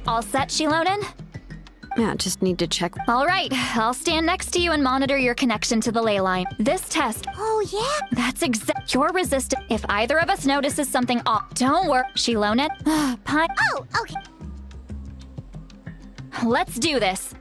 All set, Shilonen? Yeah, just need to check. All right, I'll stand next to you and monitor your connection to the ley line. This test... Oh, yeah? That's exact. You're resistant. If either of us notices something off, don't worry. Shilonen? Pine... Oh, okay. Let's do this.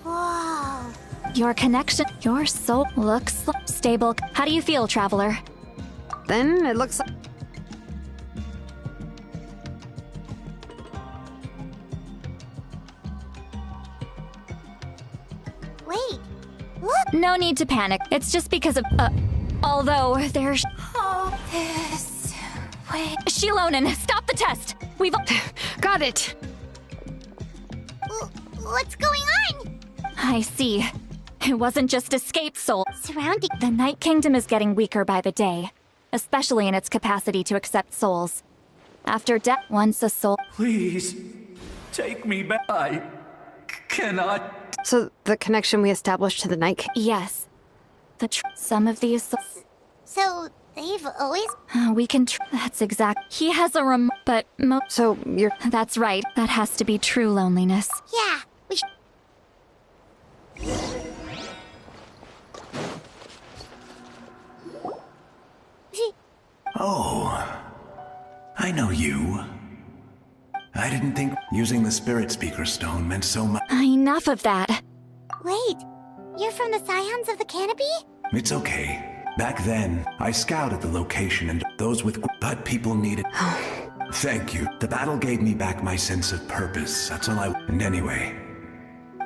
Whoa. Your connection, your soul looks stable. How do you feel, Traveler? Then it looks like... Wait. Look. No need to panic. It's just because of, although there's... Oh, this... Wait. Shilonen, stop the test! We've... Got it! What's going on? I see. It wasn't just escape soul. Surrounding... The Night Kingdom is getting weaker by the day, especially in its capacity to accept souls. After death, once a soul... Please, take me back. I cannot... So, the connection we established to the Night King... Yes. Some of these souls... So, they've always... We can that's exact... He has a but So, you're... That's right. That has to be true loneliness. Yeah, we should... Oh, I know you. I didn't think using the Spirit Speaker Stone meant so much. Enough of that. Wait, you're from the Scions of the Canopy? It's okay. Back then, I scouted the location and those with... But people needed... Thank you. The battle gave me back my sense of purpose. That's all I... And anyway...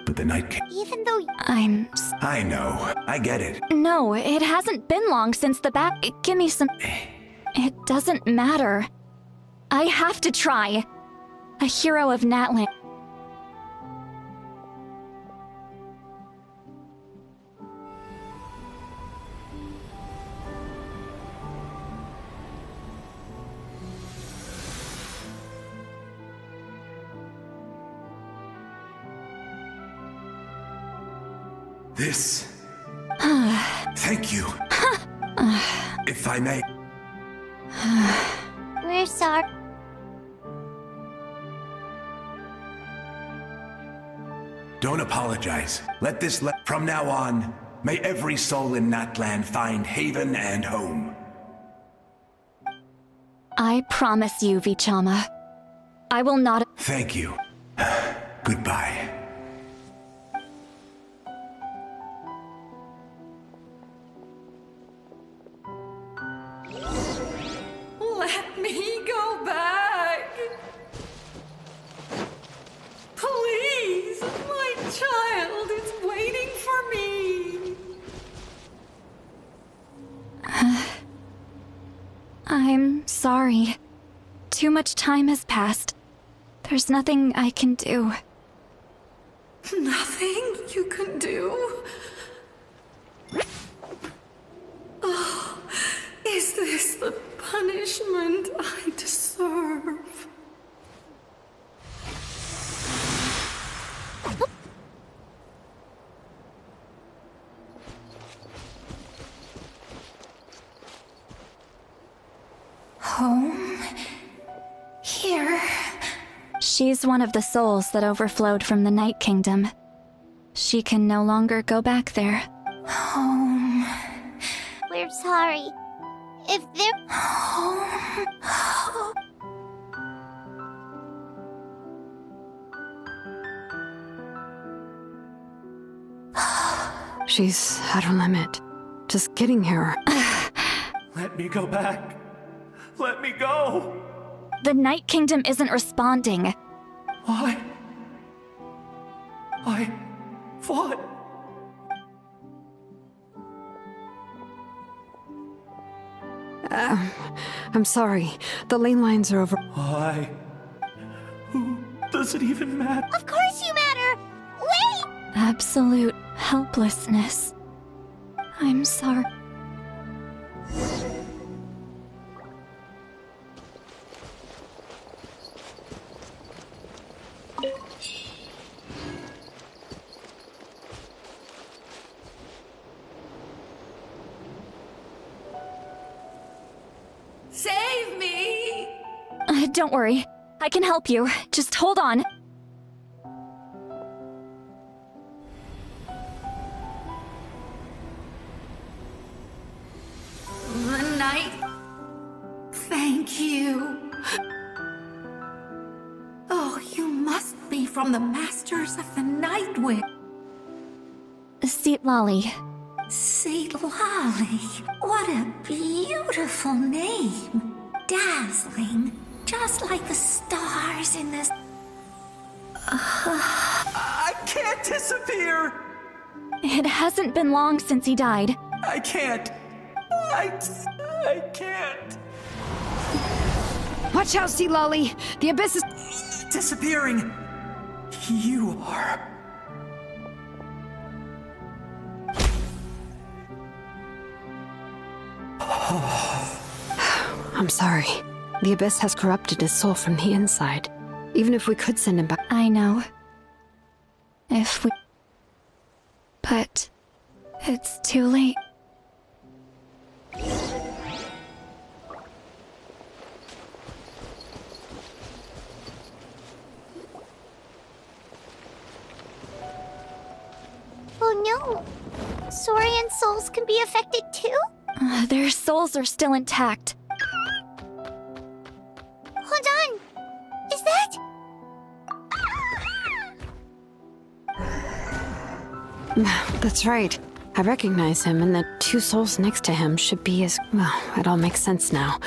But the Night King... Even though... I know. I get it. No, it hasn't been long since the Give me some... It doesn't matter. I have to try. A hero of Natlan. This... Thank you. If I may... We're sorry. Don't apologize. Let this From now on, may every soul in Natlan find haven and home. I promise you, Vichama. I will not... Thank you. Goodbye. Let me go back. Please, my child is waiting for me. I'm sorry. Too much time has passed. There's nothing I can do. Nothing you can do? Oh, is this the punishment I deserve? Home? Here? She's one of the souls that overflowed from the Night Kingdom. She can no longer go back there. Home. We're sorry. If they're... Home. She's at her limit. Just getting here. Let me go back. Let me go. The Night Kingdom isn't responding. Why? What? I'm sorry. The lane lines are over. Why? Who does it even matter? Of course you matter! Wait! Absolute helplessness. I'm sorry. Don't worry. I can help you. Just hold on. The night. Thank you. Oh, you must be from the Masters of the Night Wind. Seat Lolly. Saint Lolly. What a beautiful name. Dazzling. Just like the stars in this. I can't disappear! It hasn't been long since he died. I can't. I can't. Watch out, Sea Lolly! The abyss is Disappearing. You are. I'm sorry. The abyss has corrupted his soul from the inside. Even if we could send him back. I know. If we... But... it's too late. Oh no! Saurian souls can be affected too? Their souls are still intact. Hold on! Is that... That's right. I recognize him, and the two souls next to him should be his... Well, it all makes sense now.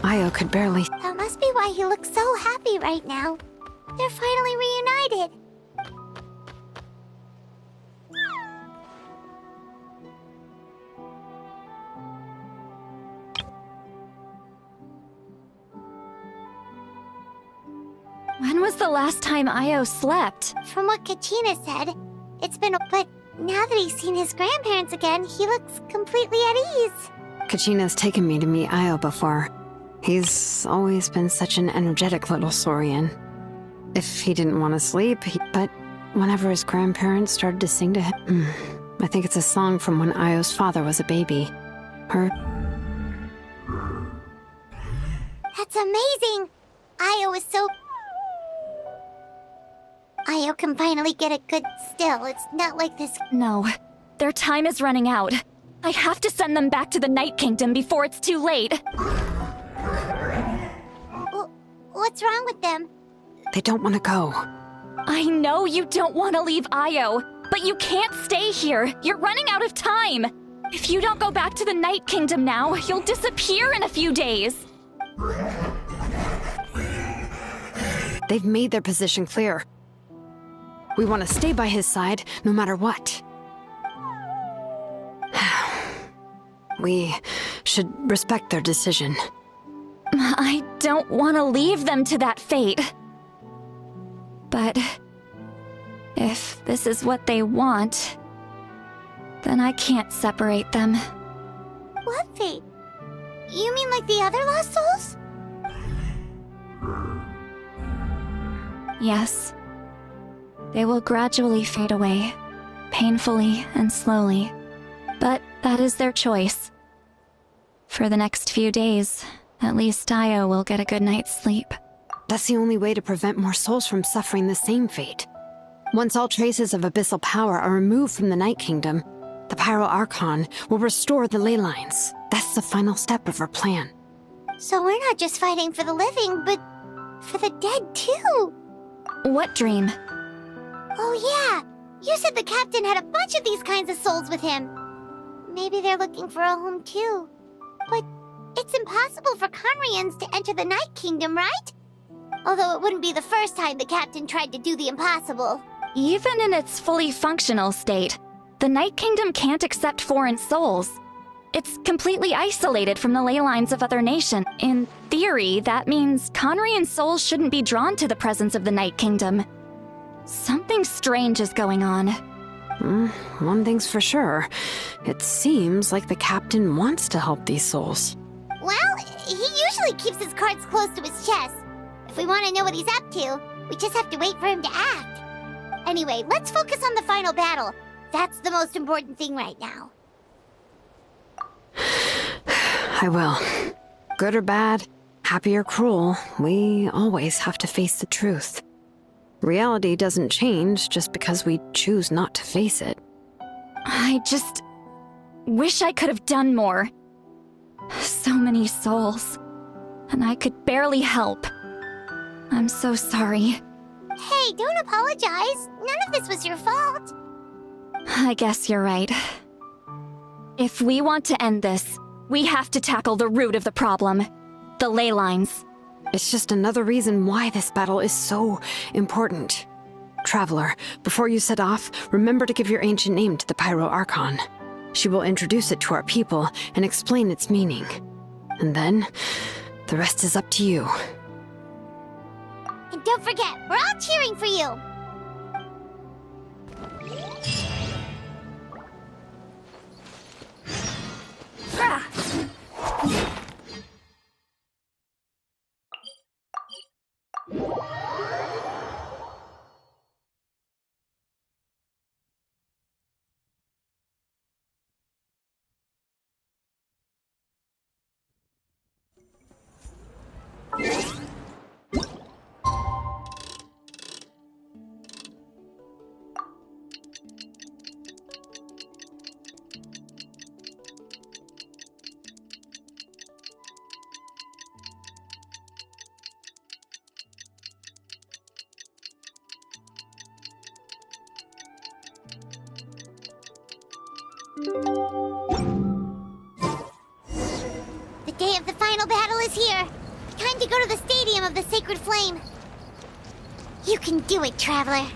Io could barely... That must be why he looks so happy right now. They're finally reunited. When was the last time Io slept? From what Kachina said, it's been... But now that he's seen his grandparents again, he looks completely at ease. Kachina's taken me to meet Io before. He's always been such an energetic little Saurian. If he didn't want to sleep, but whenever his grandparents started to sing to him... I think it's a song from when Io's father was a baby. That's amazing! Io is so... Io can finally get a good still. It's not like this... No. Their time is running out. I have to send them back to the Night Kingdom before it's too late. What's wrong with them? They don't want to go. I know you don't want to leave Io, but you can't stay here. You're running out of time. If you don't go back to the Night Kingdom now, you'll disappear in a few days. They've made their position clear. We want to stay by his side, no matter what. We should respect their decision. I don't want to leave them to that fate. But if this is what they want, then I can't separate them. What fate? You mean like the other lost souls? Yes. They will gradually fade away, painfully and slowly. But that is their choice. For the next few days, at least Io will get a good night's sleep. That's the only way to prevent more souls from suffering the same fate. Once all traces of abyssal power are removed from the Night Kingdom, the Pyro Archon will restore the ley lines. That's the final step of our plan. So we're not just fighting for the living, but for the dead too. What dream? Oh yeah, you said the captain had a bunch of these kinds of souls with him. Maybe they're looking for a home too. But it's impossible for Conrians to enter the Night Kingdom, right? Although it wouldn't be the first time the captain tried to do the impossible. Even in its fully functional state, the Night Kingdom can't accept foreign souls. It's completely isolated from the ley lines of other nations. In theory, that means Conrian souls shouldn't be drawn to the presence of the Night Kingdom. Something strange is going on. One thing's for sure. It seems like the captain wants to help these souls. Well, he usually keeps his cards close to his chest. If we want to know what he's up to, we just have to wait for him to act. Anyway, let's focus on the final battle. That's the most important thing right now. I will. Good or bad, Happy or cruel, we always have to face the truth. Reality doesn't change just because we choose not to face it. I just wish I could have done more. So many souls, and I could barely help. I'm so sorry. Hey, don't apologize. None of this was your fault. I guess you're right. If we want to end this, we have to tackle the root of the problem. The ley lines. It's just another reason why this battle is so important. Traveler, before you set off, remember to give your ancient name to the Pyro Archon. She will introduce it to our people and explain its meaning. And then, the rest is up to you. And don't forget, we're all cheering for you. The day of the final battle is here. Time to go to the Stadium of the Sacred Flame. You can do it, Traveler.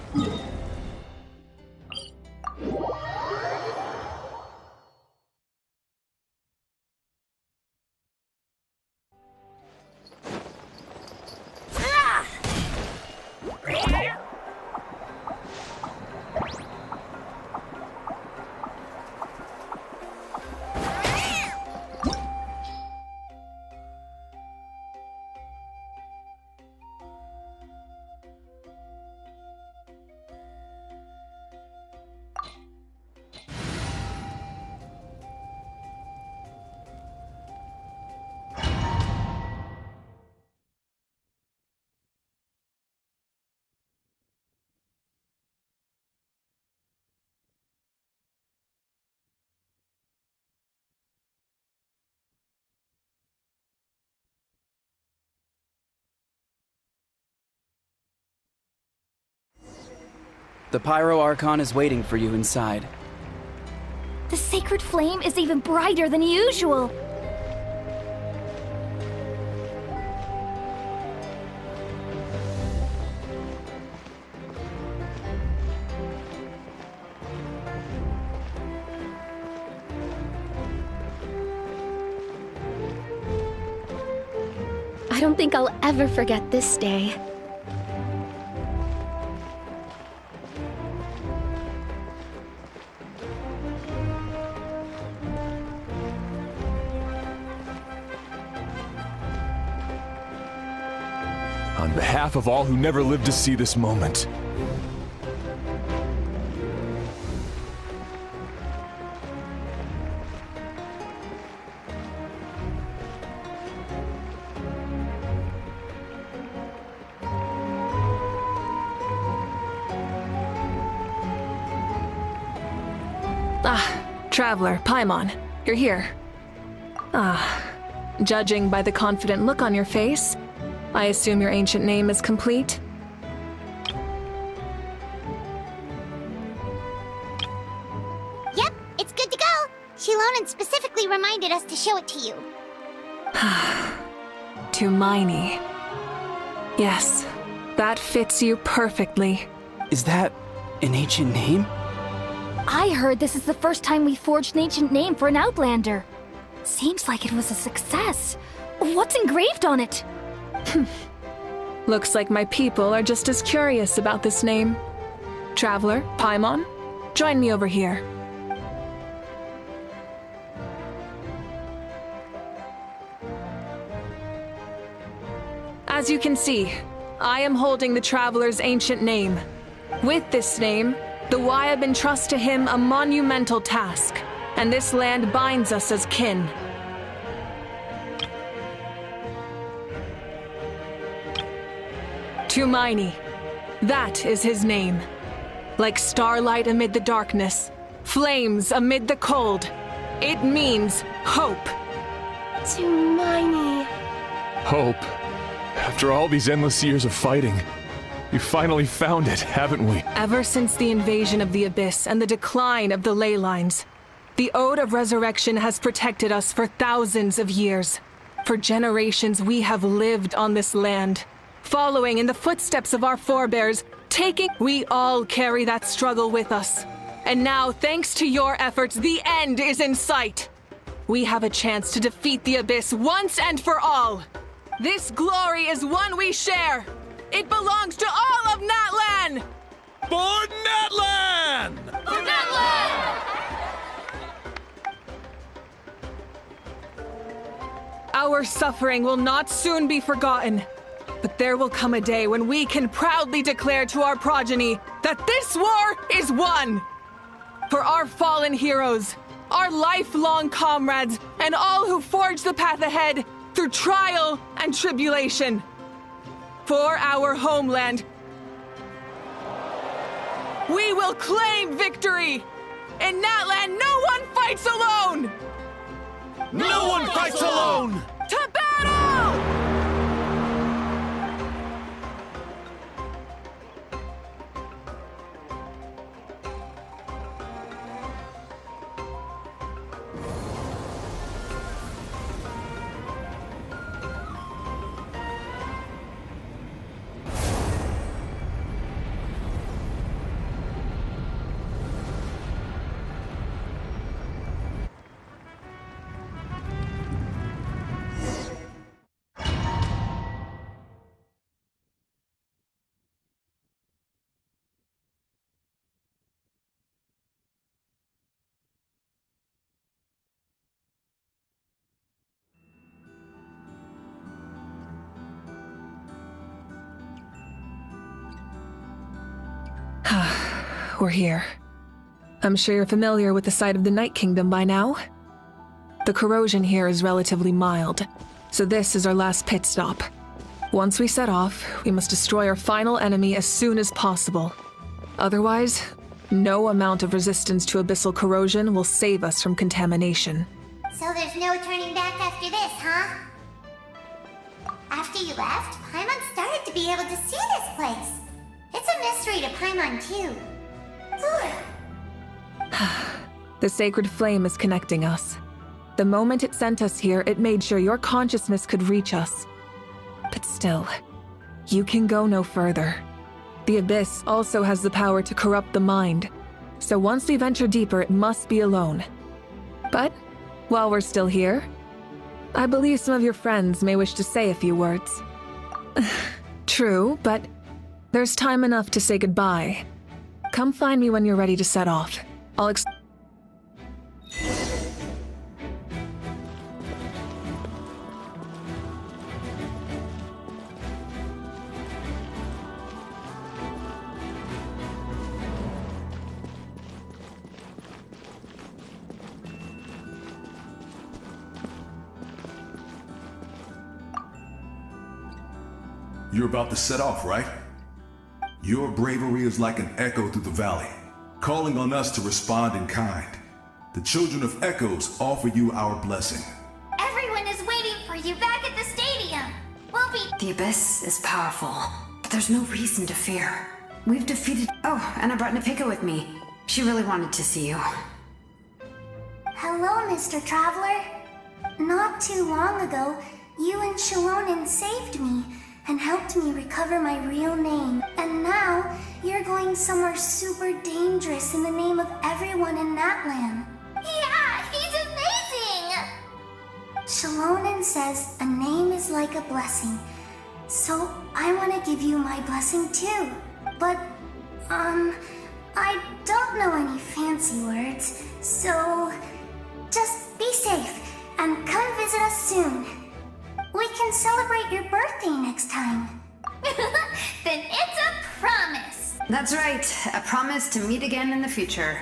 The Pyro Archon is waiting for you inside. The sacred flame is even brighter than usual. I don't think I'll ever forget this day. On behalf of all who never lived to see this moment. Traveler, Paimon, you're here. Judging by the confident look on your face, I assume your ancient name is complete? Yep, it's good to go. Shilonen specifically reminded us to show it to you. To Miney. Yes, that fits you perfectly. Is that an ancient name? I heard this is the first time we forged an ancient name for an Outlander. Seems like it was a success. What's engraved on it? Looks like my people are just as curious about this name. Traveler, Paimon, join me over here. As you can see, I am holding the Traveler's ancient name. With this name, the Wyab entrust to him a monumental task, and this land binds us as kin. Tumaini. That is his name. Like starlight amid the darkness, flames amid the cold. It means hope. Tumaini. Hope. After all these endless years of fighting, we finally found it, haven't we? Ever since the invasion of the Abyss and the decline of the ley lines, the Ode of Resurrection has protected us for thousands of years. For generations we have lived on this land, following in the footsteps of our forebears, we all carry that struggle with us. And now, thanks to your efforts, the end is in sight. We have a chance to defeat the Abyss once and for all. This glory is one we share. It belongs to all of Natlan! For Natlan! For Natlan! Our suffering will not soon be forgotten. But there will come a day when we can proudly declare to our progeny that this war is won! For our fallen heroes, our lifelong comrades, and all who forge the path ahead through trial and tribulation. For our homeland, we will claim victory! In Natlan, no one fights alone! No one fights alone! To battle! We're here. I'm sure you're familiar with the site of the Night Kingdom by now. The corrosion here is relatively mild, so this is our last pit stop. Once we set off, we must destroy our final enemy as soon as possible. Otherwise, no amount of resistance to abyssal corrosion will save us from contamination. So there's no turning back after this, huh? After you left, Paimon started to be able to see this place. It's a mystery to Paimon, too. The sacred flame is connecting us. The moment it sent us here, it made sure your consciousness could reach us. But still, you can go no further. The Abyss also has the power to corrupt the mind, so once we venture deeper, it must be alone. But, while we're still here, I believe some of your friends may wish to say a few words. True, but there's time enough to say goodbye. Come find me when you're ready to set off. You're about to set off, right? Your bravery is like an echo through the valley, calling on us to respond in kind. The Children of Echoes offer you our blessing. Everyone is waiting for you back at the stadium. We'll be... The Abyss is powerful, but there's no reason to fear. We've defeated... Oh, and I brought Napika with me. She really wanted to see you. Hello, Mr. Traveler. Not too long ago, you and Shalonen saved me and helped me recover my real name. And now, you're going somewhere super dangerous in the name of everyone in Natlan. Yeah, he's amazing! Shalonen says a name is like a blessing. So, I want to give you my blessing too. But, I don't know any fancy words, so just be safe and come visit us soon. We can celebrate your birthday next time. Then it's a promise. That's right, a promise to meet again in the future.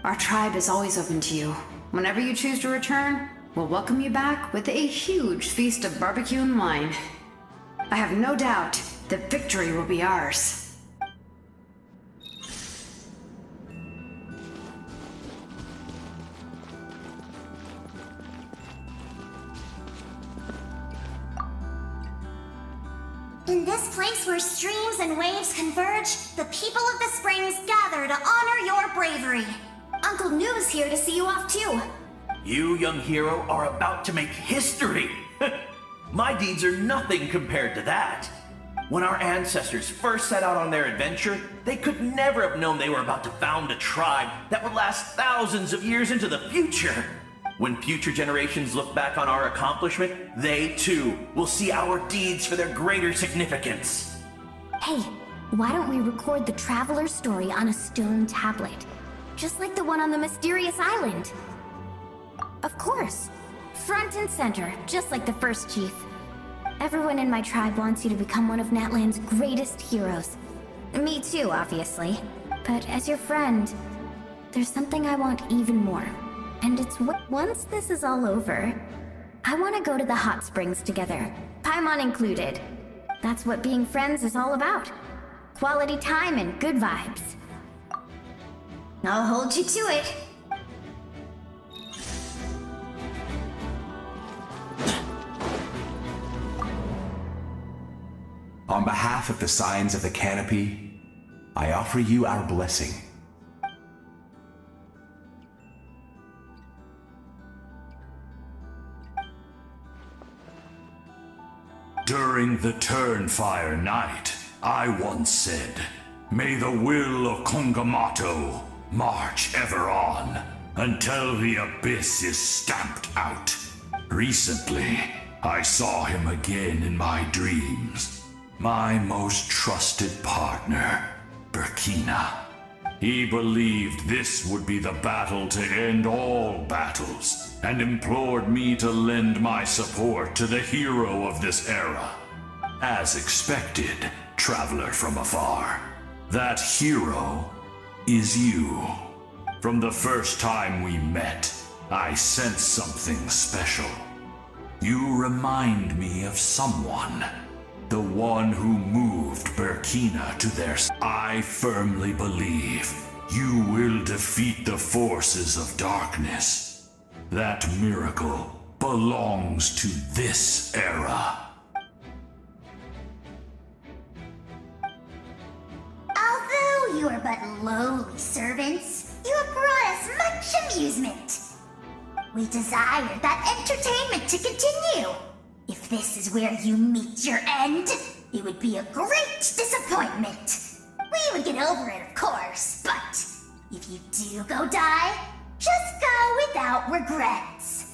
Our tribe is always open to you. Whenever you choose to return, we'll welcome you back with a huge feast of barbecue and wine. I have no doubt the victory will be ours. In this place where streams and waves converge, the people of the springs gather to honor your bravery. Uncle Noo's here to see you off too. You, young hero, are about to make history. My deeds are nothing compared to that. When our ancestors first set out on their adventure, they could never have known they were about to found a tribe that would last thousands of years into the future. When future generations look back on our accomplishment, they too will see our deeds for their greater significance. Hey, why don't we record the traveler's story on a stone tablet? Just like the one on the mysterious island. Of course. Front and center, just like the first chief. Everyone in my tribe wants you to become one of Natlan's greatest heroes. Me too, obviously. But as your friend, there's something I want even more. And it's once this is all over, I want to go to the hot springs together, Paimon included. That's what being friends is all about. Quality time and good vibes. I'll hold you to it. On behalf of the Signs of the Canopy, I offer you our blessing. During the Turnfire Night, I once said, "May the will of Kongamato march ever on, until the abyss is stamped out." Recently, I saw him again in my dreams. My most trusted partner, Burkina. He believed this would be the battle to end all battles, and implored me to lend my support to the hero of this era. As expected, traveler from afar, that hero is you. From the first time we met, I sensed something special. You remind me of someone. The one who moved Burkina to their... I firmly believe you will defeat the forces of darkness. That miracle belongs to this era. Although you are but lowly servants, you have brought us much amusement. We desire that entertainment to continue. If this is where you meet your end, it would be a great disappointment. We would get over it, of course, but if you do go die, just go without regrets.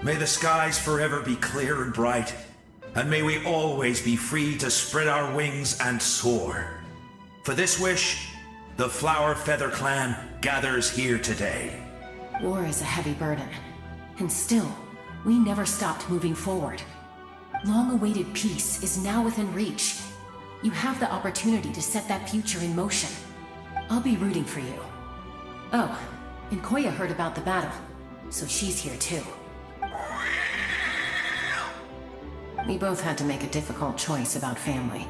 May the skies forever be clear and bright, and may we always be free to spread our wings and soar. For this wish, the Flower Feather Clan gathers here today. War is a heavy burden, and still, we never stopped moving forward. Long-awaited peace is now within reach. You have the opportunity to set that future in motion. I'll be rooting for you. Oh, and Koya heard about the battle, so she's here too. We both had to make a difficult choice about family.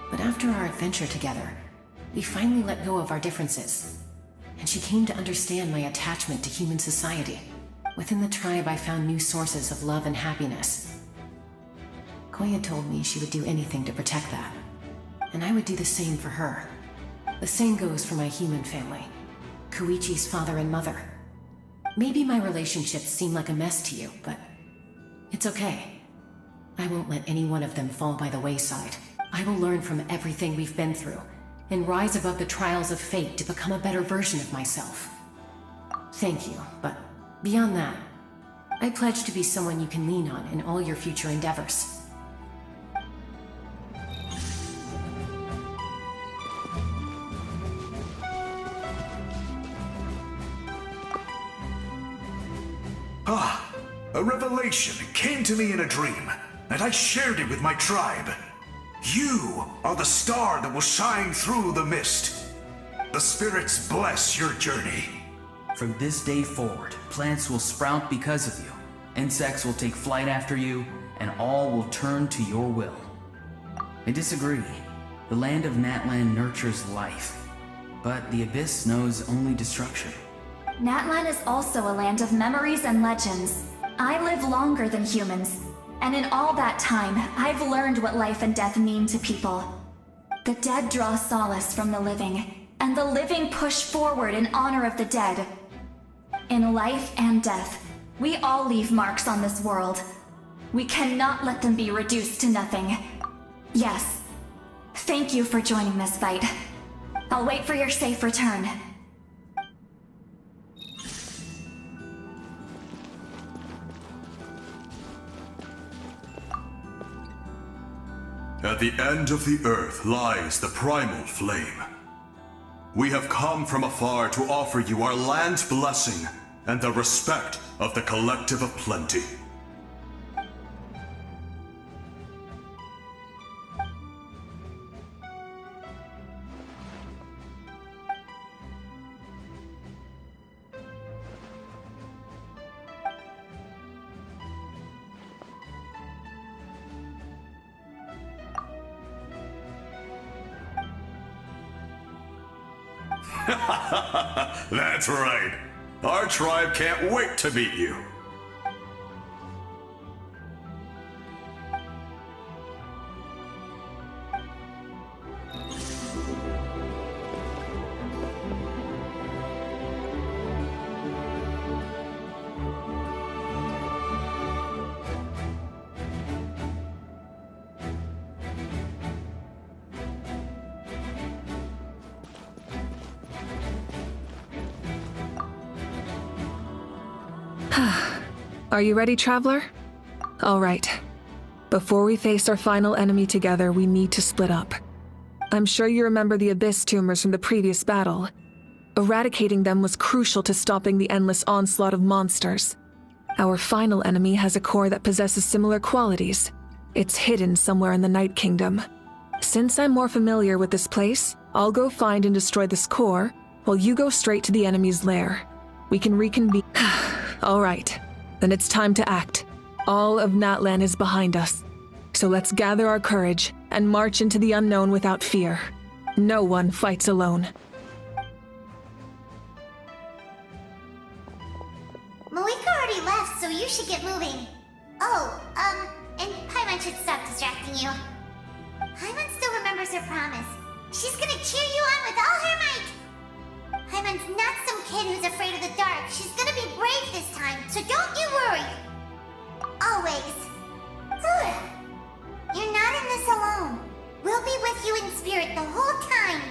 But after our adventure together, we finally let go of our differences. And she came to understand my attachment to human society. Within the tribe, I found new sources of love and happiness. Koya told me she would do anything to protect that. And I would do the same for her. The same goes for my human family. Koichi's father and mother. Maybe my relationships seem like a mess to you, but it's okay. I won't let any one of them fall by the wayside. I will learn from everything we've been through, and rise above the trials of fate to become a better version of myself. Thank you, but beyond that, I pledge to be someone you can lean on in all your future endeavors. A revelation came to me in a dream, and I shared it with my tribe. You are the star that will shine through the mist. The spirits bless your journey. From this day forward, plants will sprout because of you. Insects will take flight after you, and all will turn to your will. I disagree. The land of Natlan nurtures life, but the Abyss knows only destruction. Natlan is also a land of memories and legends. I live longer than humans, and in all that time, I've learned what life and death mean to people. The dead draw solace from the living, and the living push forward in honor of the dead. In life and death, we all leave marks on this world. We cannot let them be reduced to nothing. Yes. Thank you for joining this fight. I'll wait for your safe return. At the end of the earth lies the primal flame. We have come from afar to offer you our land's blessing and the respect of the Collective of Plenty. That's right. Our tribe can't wait to meet you. Are you ready, Traveler? All right. Before we face our final enemy together, we need to split up. I'm sure you remember the Abyss tumors from the previous battle. Eradicating them was crucial to stopping the endless onslaught of monsters. Our final enemy has a core that possesses similar qualities. It's hidden somewhere in the Night Kingdom. Since I'm more familiar with this place, I'll go find and destroy this core, while you go straight to the enemy's lair. We can reconvene. All right. Then it's time to act. All of Natlan is behind us. So let's gather our courage and march into the unknown without fear. No one fights alone. Moika already left, so you should get moving. Oh, and Paimon should stop distracting you. Paimon still remembers her promise. She's gonna cheer you on with all her might. Paimon's not some kid who's afraid of the dark. She's gonna be brave this time, so don't you worry. Always. You're not in this alone. We'll be with you in spirit the whole time.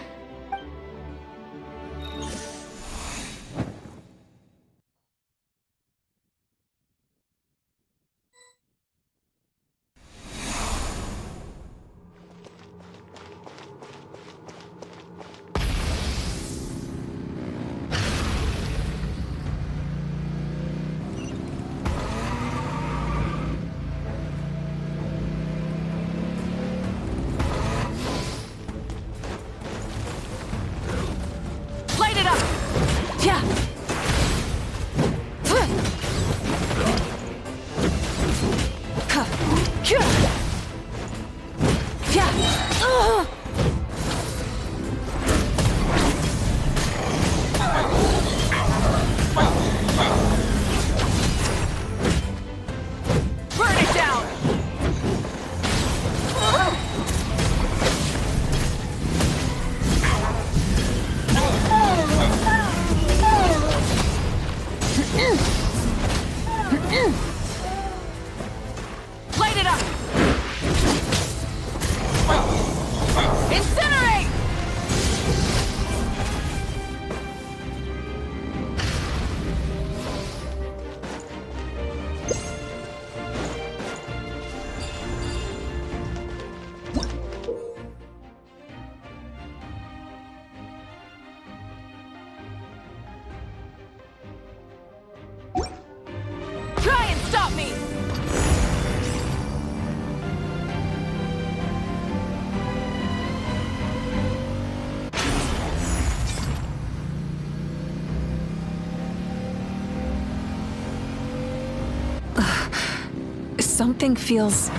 Something feels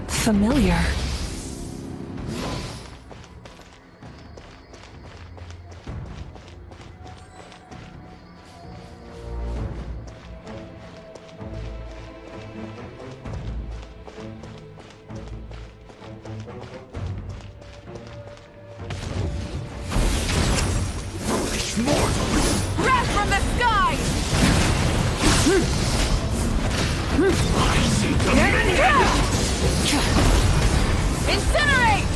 familiar. Wrath from the sky! Incinerate!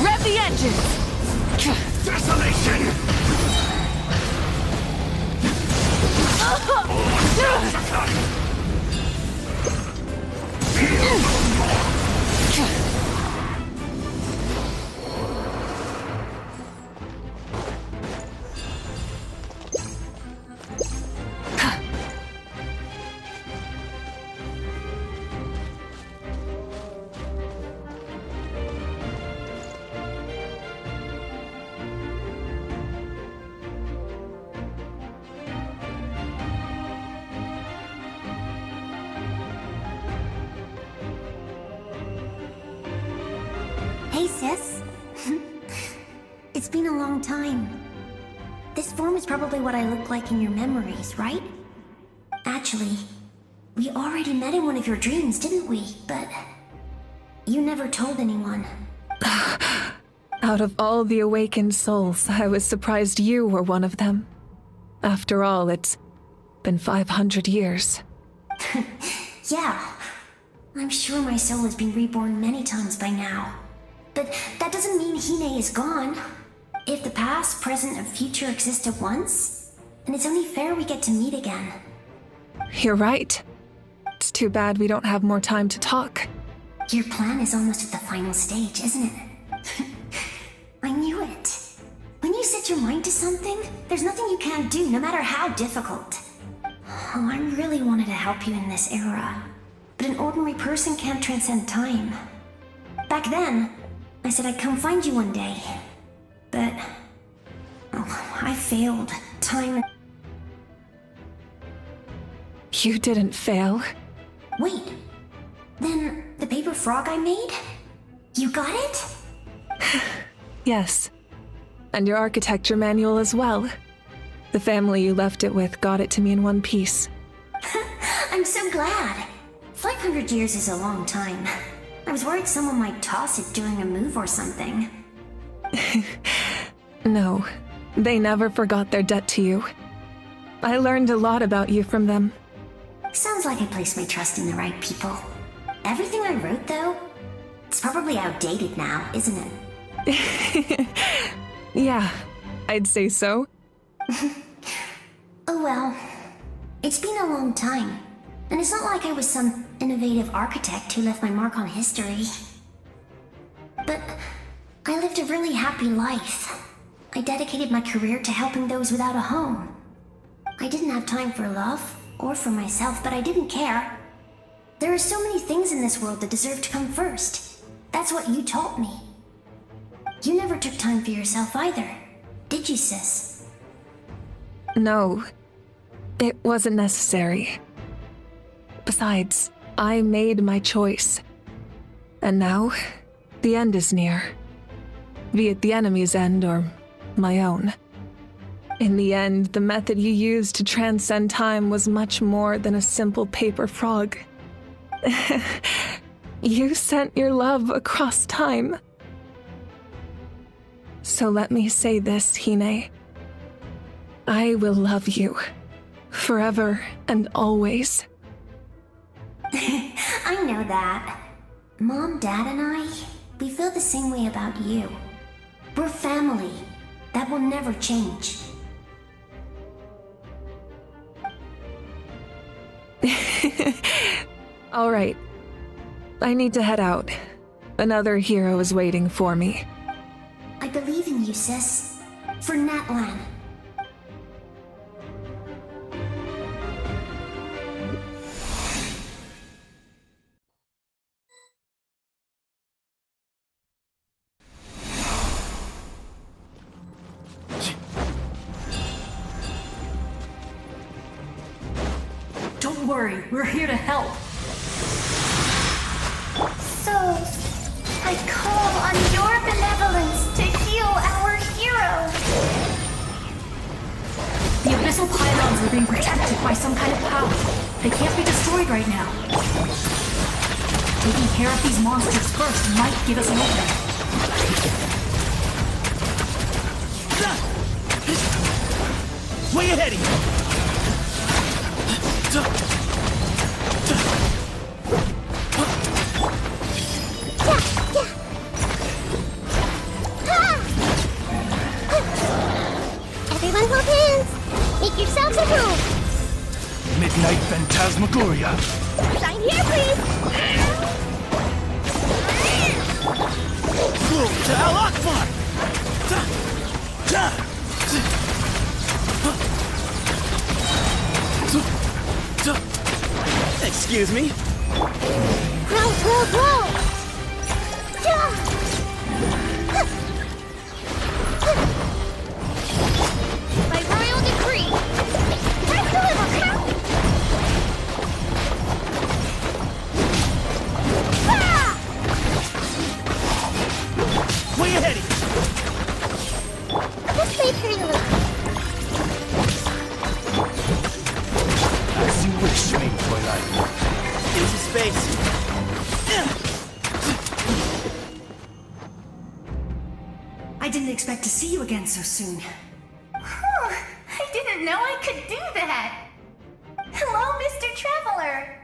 Rev the engine! Desolation! Hey, sis. It's been a long time. This form is probably what I look like in your memories, right? Actually, we already met in one of your dreams, didn't we? But you never told anyone. Out of all the awakened souls, I was surprised you were one of them. After all, it's been 500 years. Yeah. I'm sure my soul has been reborn many times by now. But that doesn't mean Hine is gone. If the past, present, and future exist at once, then it's only fair we get to meet again. You're right. It's too bad we don't have more time to talk. Your plan is almost at the final stage, isn't it? I knew it. When you set your mind to something, there's nothing you can't do, no matter how difficult. Oh, I really wanted to help you in this era. But an ordinary person can't transcend time. Back then, I said I'd come find you one day. But... oh, I failed. Time... You didn't fail. Wait. Then, the paper frog I made? You got it? Yes. And your architecture manual as well. The family you left it with got it to me in one piece. I'm so glad. 500 years is a long time. I was worried someone might toss it during a move or something. No, they never forgot their debt to you. I learned a lot about you from them. Sounds like I placed my trust in the right people. Everything I wrote, though, it's probably outdated now, isn't it? Yeah, I'd say so. Oh well. It's been a long time. And it's not like I was some innovative architect who left my mark on history. But I lived a really happy life. I dedicated my career to helping those without a home. I didn't have time for love, or for myself, but I didn't care. There are so many things in this world that deserve to come first. That's what you taught me. You never took time for yourself either, did you, sis? No, it wasn't necessary. Besides, I made my choice. And now, the end is near. Be it the enemy's end or my own. In the end, the method you used to transcend time was much more than a simple paper frog. You sent your love across time. So let me say this, Hine. I will love you. Forever and always. I know that. Mom, Dad, and I, we feel the same way about you. We're family. That will never change. All right. I need to head out. Another hero is waiting for me. I believe in you, sis. For Natlan. worry. We're here to help. So, I call on your benevolence to heal our hero. The abyssal pylons are being protected by some kind of power. They can't be destroyed right now. Taking care of these monsters first might give us an opening. Way ahead of you! Everyone hold hands! Make yourselves at home! Midnight Phantasmagoria! Sign here, please! To Al Akbar! Excuse me? Grow, grow, grow! By royal decree! Press deliver, count! Way ahead of you! This way, prelude. As you wish, main Twilight. Easy space. I didn't expect to see you again so soon. I didn't know I could do that. Hello, Mr. Traveler.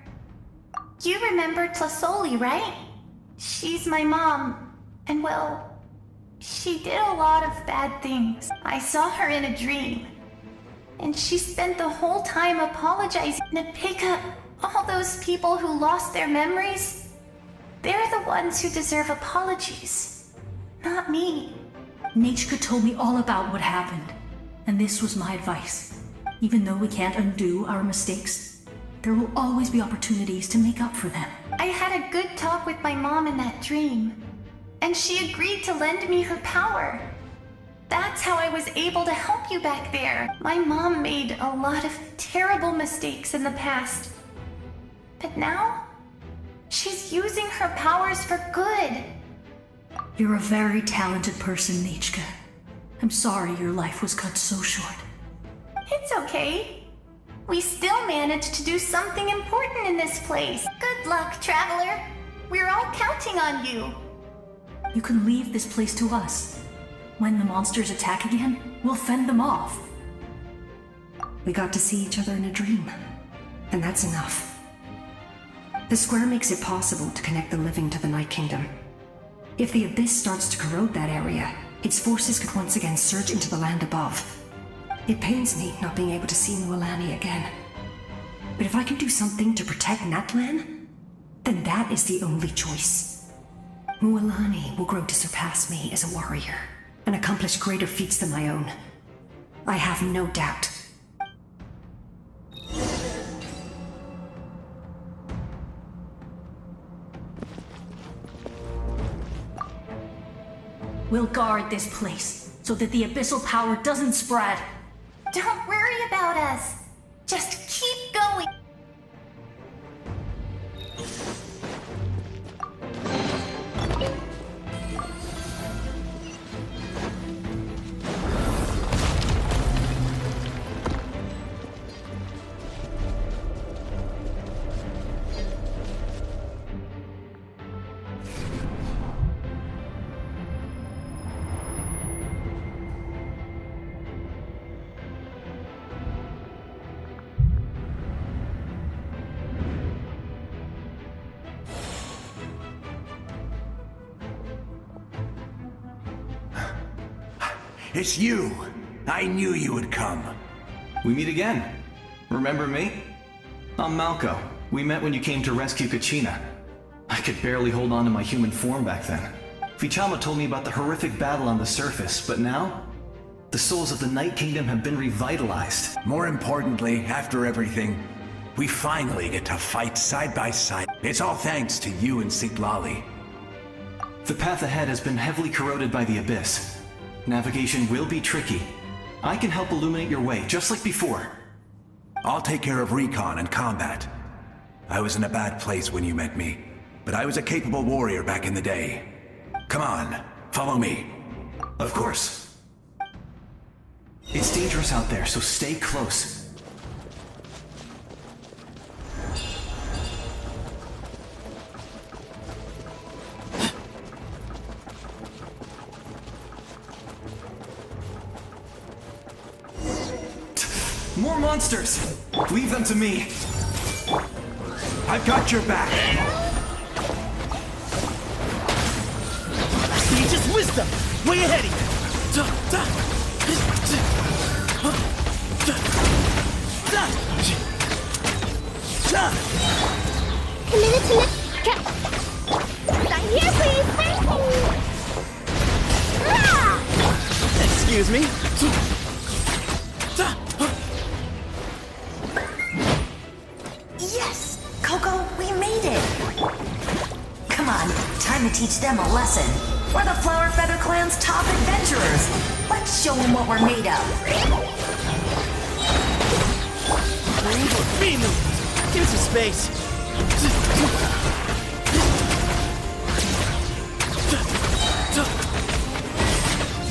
You remember Tlasoli, right? She's my mom. And well, she did a lot of bad things. I saw her in a dream. And she spent the whole time apologizing to pick up all those people who lost their memories. They're the ones who deserve apologies, not me. Nichka told me all about what happened, and this was my advice. Even though we can't undo our mistakes, there will always be opportunities to make up for them. I had a good talk with my mom in that dream, and she agreed to lend me her power. That's how I was able to help you back there. My mom made a lot of terrible mistakes in the past. But now, she's using her powers for good. You're a very talented person, Nichka. I'm sorry your life was cut so short. It's okay. We still managed to do something important in this place. Good luck, Traveler. We're all counting on you. You can leave this place to us. When the monsters attack again, we'll fend them off. We got to see each other in a dream, and that's enough. The square makes it possible to connect the living to the Night Kingdom. If the Abyss starts to corrode that area, its forces could once again surge into the land above. It pains me not being able to see Mualani again. But if I can do something to protect Natlan, then that is the only choice. Mualani will grow to surpass me as a warrior, and accomplish greater feats than my own. I have no doubt. We'll guard this place, so that the abyssal power doesn't spread. Don't worry about us. Just keep going. It's you! I knew you would come. We meet again. Remember me? I'm Malco. We met when you came to rescue Kachina. I could barely hold on to my human form back then. Vichama told me about the horrific battle on the surface, but now? The souls of the Night Kingdom have been revitalized. More importantly, after everything, we finally get to fight side by side. It's all thanks to you and Sitlali. The path ahead has been heavily corroded by the Abyss. Navigation will be tricky. I can help illuminate your way, just like before. I'll take care of recon and combat. I was in a bad place when you met me, but I was a capable warrior back in the day. Come on, follow me. Of course. It's dangerous out there, so stay close. More monsters! Leave them to me. I've got your back. Sage's wisdom! Way ahead of you! Committed to Not here, please! Excuse me? Yes! Coco, we made it! Come on, time to teach them a lesson. We're the Flower Feather Clan's top adventurers. Let's show them what we're made of. Give us some space.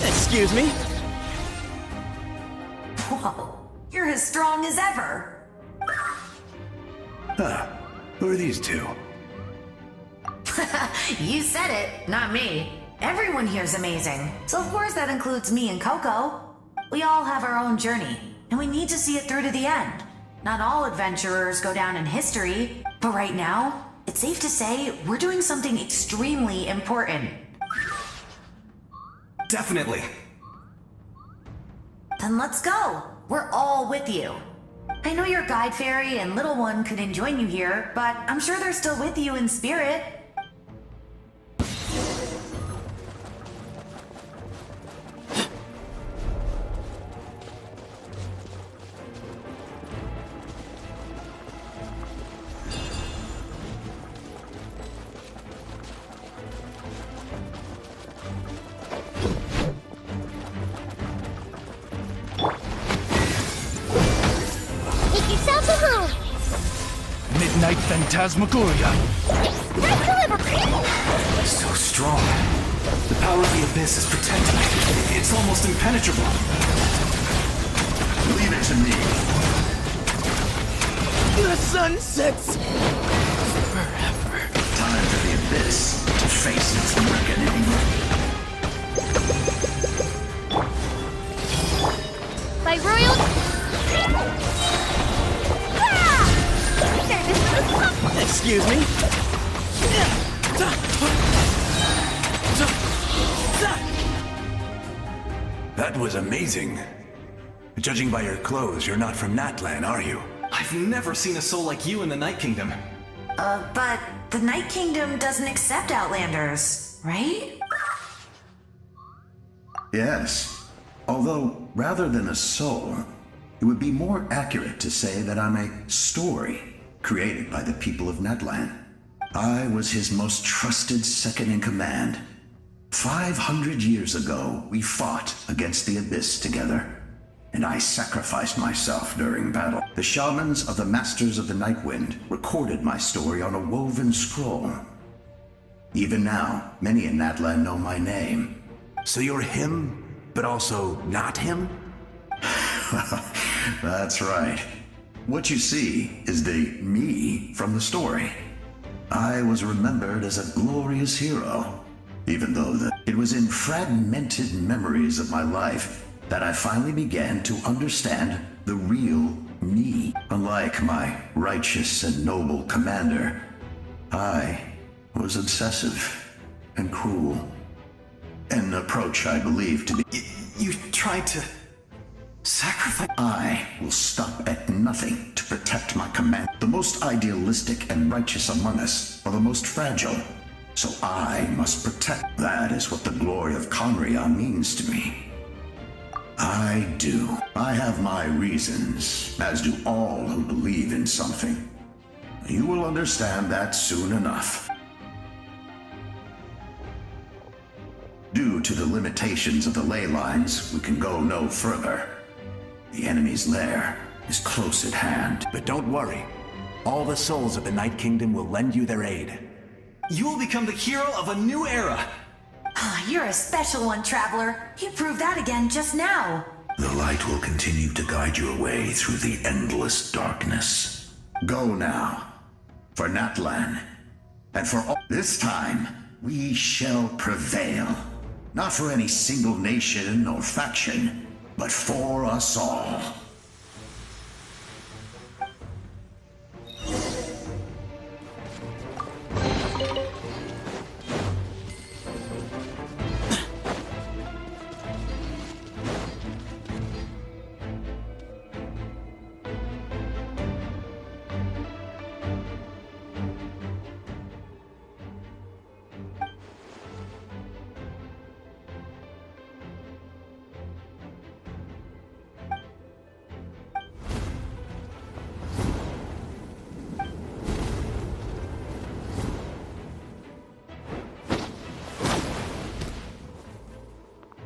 Excuse me? Whoa, you're as strong as ever. Huh. Who are these two? You said it, not me. Everyone here's amazing. So of course that includes me and Coco. We all have our own journey, and we need to see it through to the end. Not all adventurers go down in history, but right now, it's safe to say we're doing something extremely important. Definitely. Then let's go. We're all with you. I know your guide fairy and little one couldn't join you here, but I'm sure they're still with you in spirit. Midnight Phantasmagoria. So strong. The power of the Abyss is protecting it. It's almost impenetrable. Leave it to me. The sun sets forever. Time for the Abyss to face its reckoning. By royal... Excuse me? That was amazing. Judging by your clothes, you're not from Natlan, are you? I've never seen a soul like you in the Night Kingdom. But the Night Kingdom doesn't accept Outlanders, right? Yes. Although, rather than a soul, it would be more accurate to say that I'm a story created by the people of Natlan. I was his most trusted second-in-command. 500 years ago, we fought against the Abyss together, and I sacrificed myself during battle. The shamans of the Masters of the Nightwind recorded my story on a woven scroll. Even now, many in Natlan know my name. So you're him, but also not him? That's right. What you see is the me from the story. I was remembered as a glorious hero, even though it was in fragmented memories of my life that I finally began to understand the real me. Unlike my righteous and noble commander, I was obsessive and cruel. An approach I believe to be... You tried to... sacrifice? I will stop at nothing to protect my command. The most idealistic and righteous among us are the most fragile, so I must protect. That is what the glory of Conria means to me. I do. I have my reasons, as do all who believe in something. You will understand that soon enough. Due to the limitations of the ley lines, we can go no further. The enemy's lair is close at hand. But don't worry. All the souls of the Night Kingdom will lend you their aid. You will become the hero of a new era. You're a special one, Traveler. You proved that again just now. The light will continue to guide your way through the endless darkness. Go now, for Natlan, and for all. This time, we shall prevail. Not for any single nation or faction, but for us all.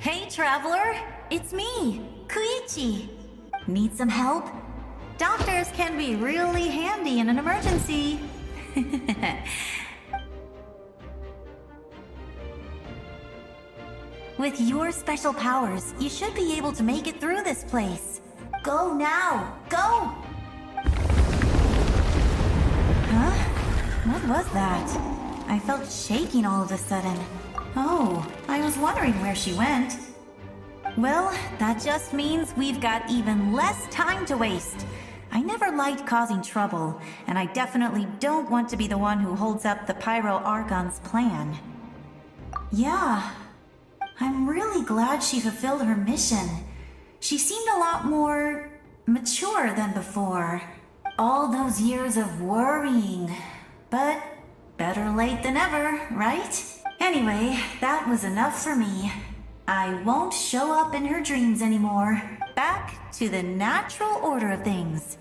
Hey, Traveler! It's me, Koichi. Need some help? Doctors can be really handy in an emergency. With your special powers, you should be able to make it through this place. Go now! Go! Huh? What was that? I felt shaking all of a sudden. Oh, I was wondering where she went. Well, that just means we've got even less time to waste. I never liked causing trouble, and I definitely don't want to be the one who holds up the Pyro Archon's plan. Yeah, I'm really glad she fulfilled her mission. She seemed a lot more mature than before. All those years of worrying, but better late than ever, right? Anyway, that was enough for me. I won't show up in her dreams anymore. Back to the natural order of things.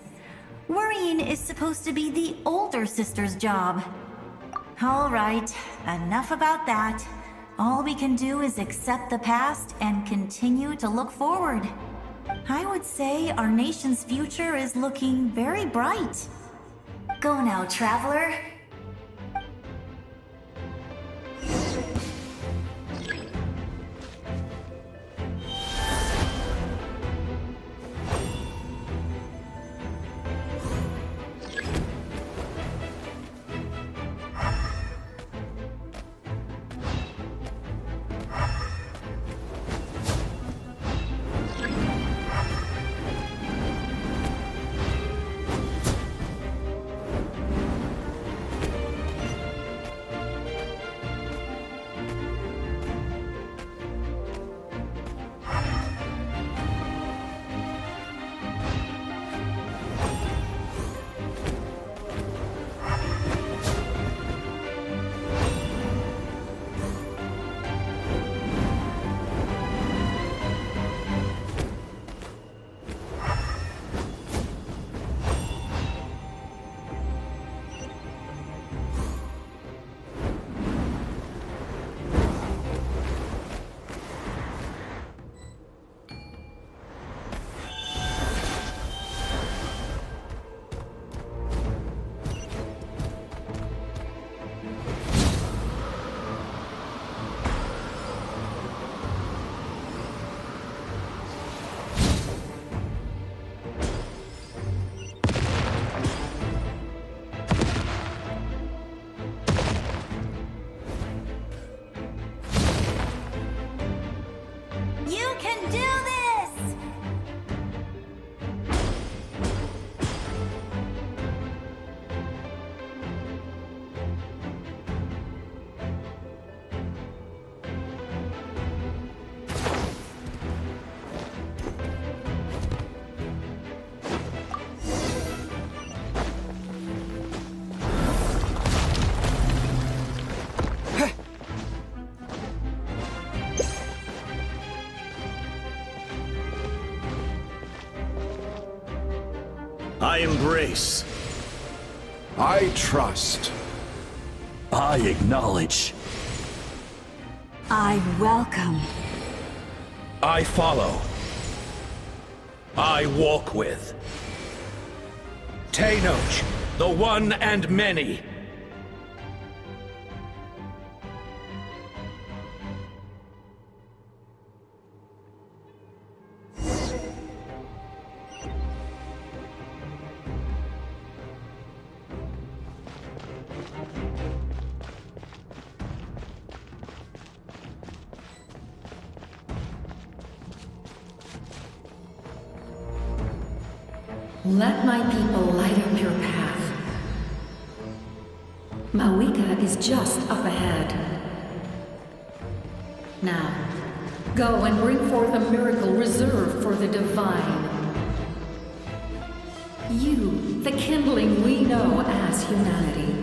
Worrying is supposed to be the older sister's job. All right, enough about that. All we can do is accept the past and continue to look forward. I would say our nation's future is looking very bright. Go now, Traveler. I embrace. I trust. I acknowledge. I welcome. I follow. I walk with. Tenoch, the one and many. Let my people light up your path. Mawika is just up ahead. Now, go and bring forth a miracle reserved for the divine. You, the kindling we know as humanity.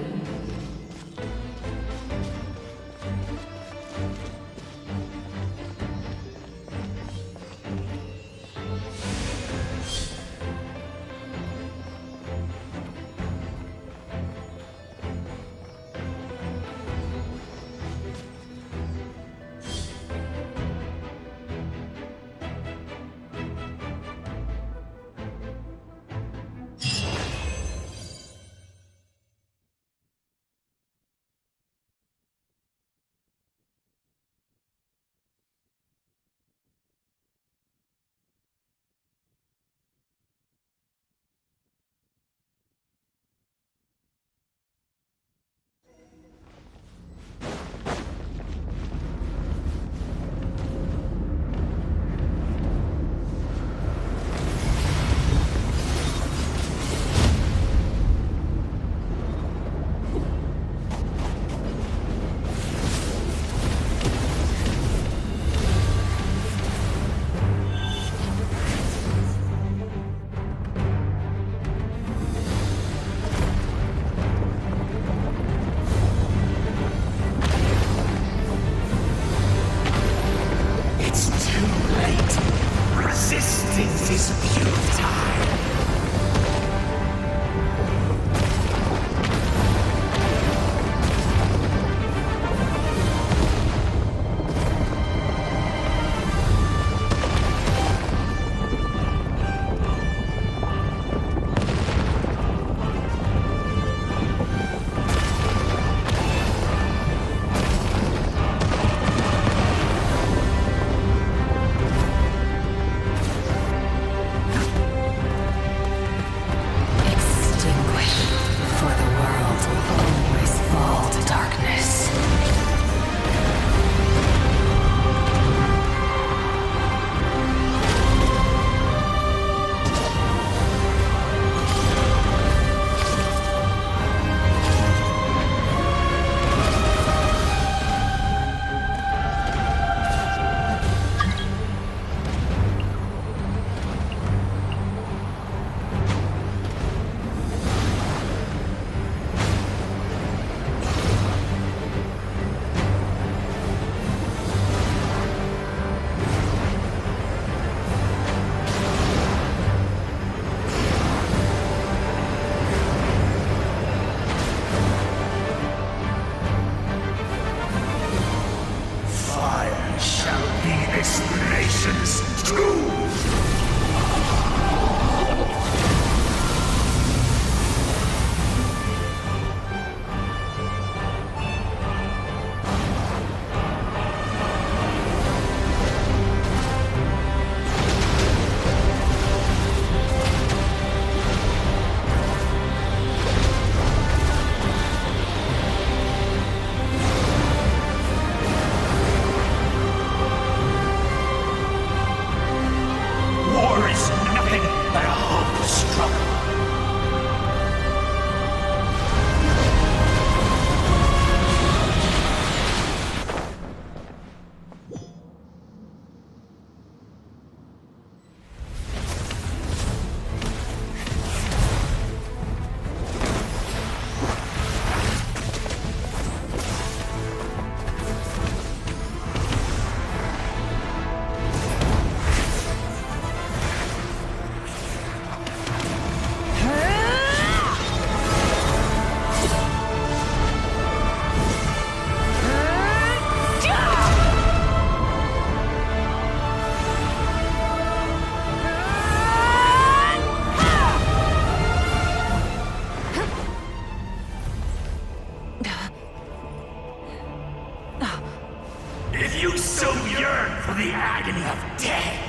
If you so yearn for the agony of death,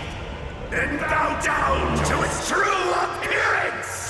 then bow down to its true appearance!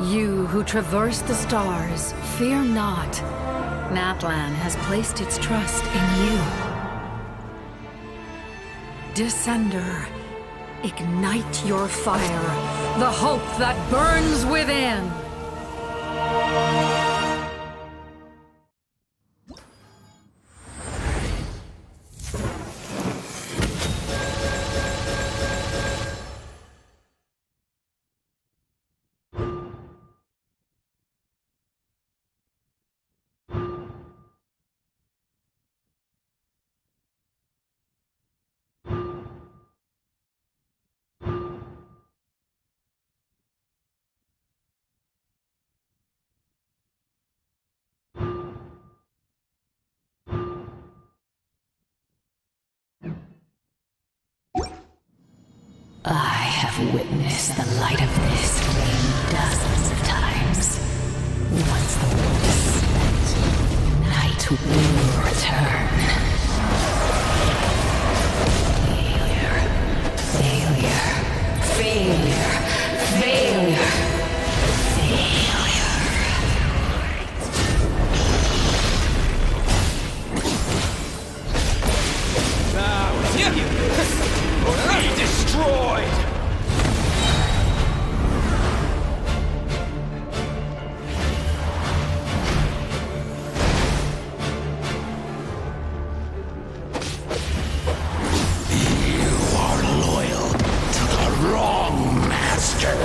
You who traverse the stars, fear not. Natlan has placed its trust in you. Descender, ignite your fire, the hope that burns within! I have witnessed the light of this flame dozens of times. Once the world is spent, night will return. Failure. Failure. Failure. Failure. Be destroyed! You are loyal to the wrong master.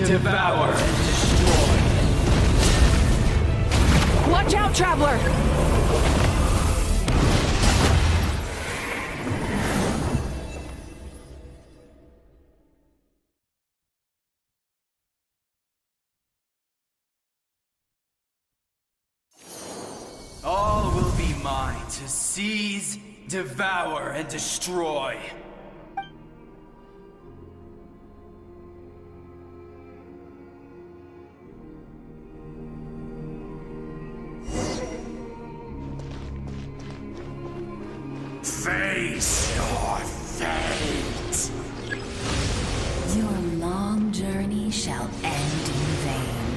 Devour and destroy. Watch out, Traveler! All will be mine to seize, devour, and destroy. Face your fate! Your long journey shall end in vain.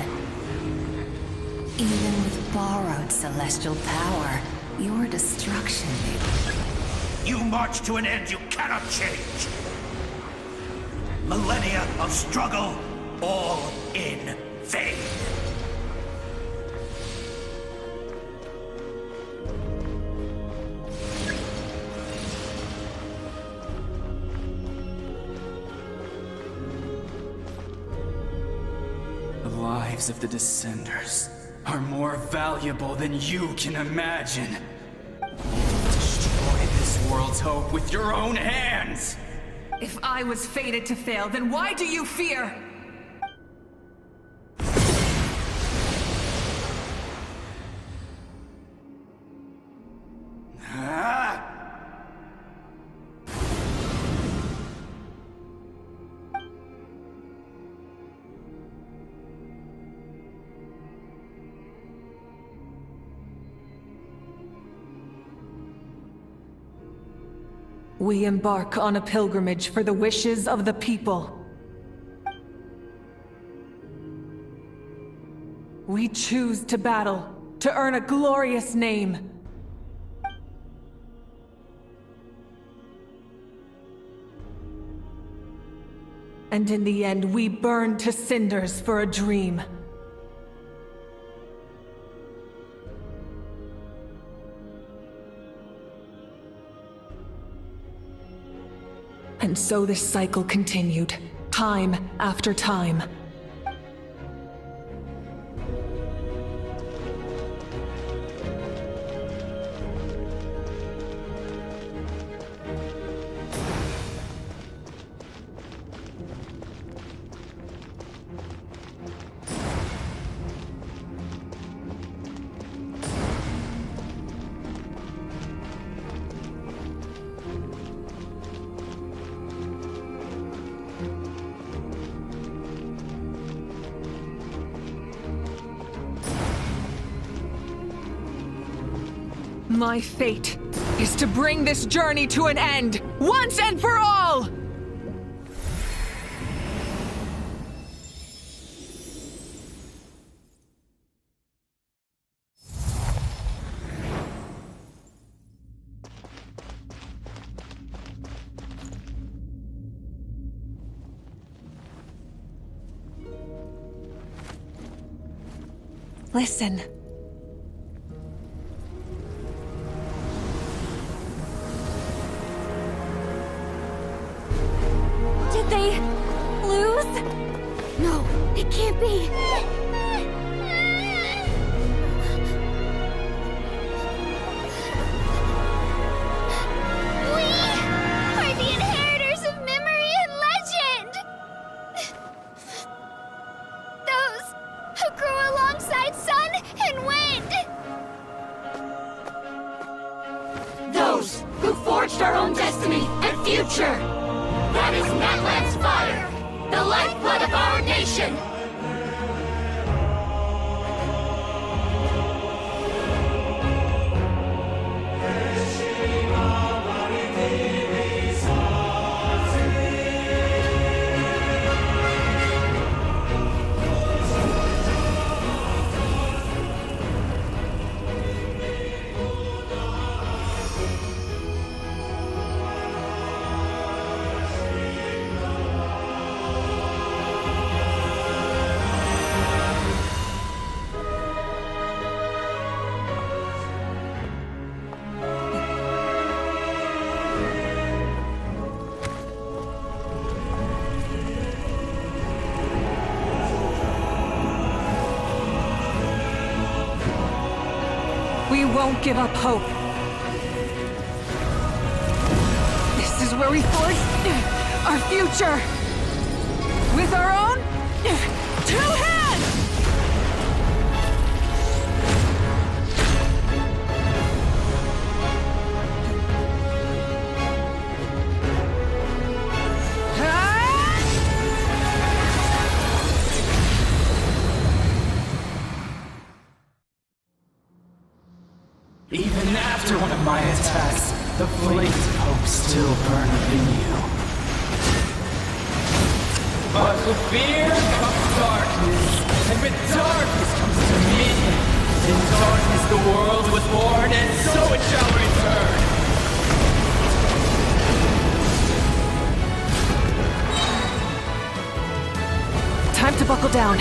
Even with borrowed celestial power, your destruction may... You march to an end you cannot change! Millennia of struggle, all in vain! The lives of the Descenders are more valuable than you can imagine. Destroy this world's hope with your own hands! If I was fated to fail, then why do you fear? We embark on a pilgrimage for the wishes of the people. We choose to battle, to earn a glorious name. And in the end, we burn to cinders for a dream. And so this cycle continued, time after time. My fate is to bring this journey to an end, once and for all! Listen. Did they lose? No, it can't be. We are the inheritors of memory and legend. Those who grew alongside sun and wind. Those who forged our own destiny and future. That is Natlan's fire, the lifeblood of our nation! We won't give up hope. This is where we forge our future. With our own 2 hands! Even after one of my attacks, the flames of hope still burn within you. But with fear comes darkness, and with darkness comes dominion. In darkness the world was born, and so it shall return. Time to buckle down.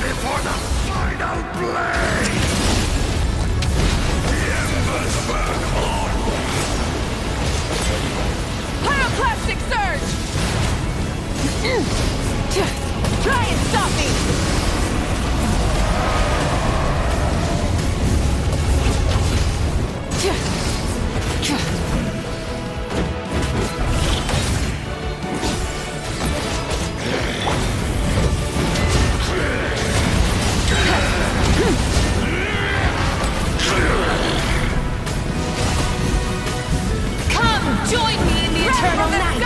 Before the final blade! The embers burn onward! Pyroclastic surge! Try and stop me! Come, join me in the eternal night!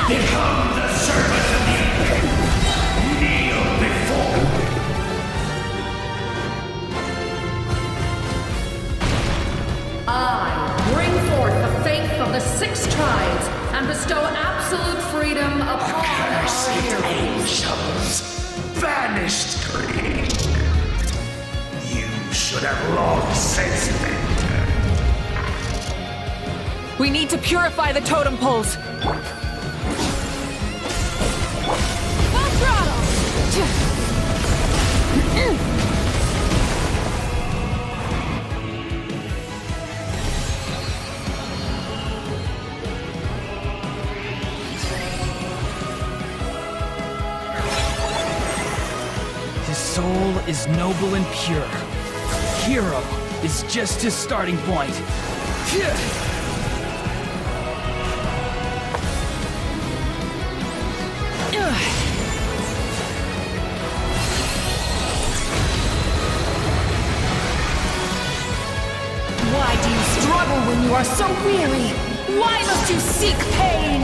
Become the servant of the Imperium. Kneel before me. I bring forth the faith of the 6 tribes and bestow absolute freedom upon Accursed our heroes. angels, banished greed. You should have long since entered. We need to purify the totem poles. Full throttle! His soul is noble and pure. Hero is just his starting point. Why do you struggle when you are so weary? Why must you seek pain?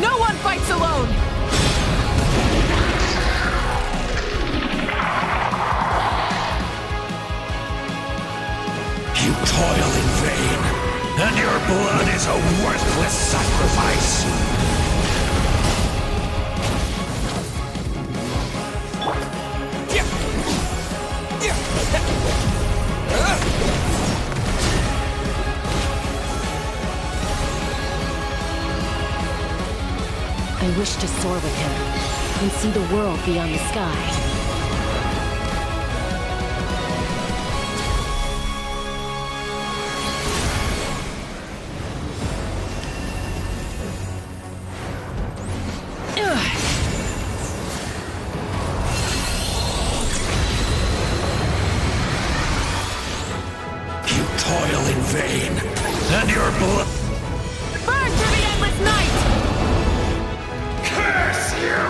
No one fights alone! You toil in vain, and your blood is a worthless sacrifice. I wish to soar with him and see the world beyond the sky. You toil in vain, and your blood... Burn through the endless night! Curse you!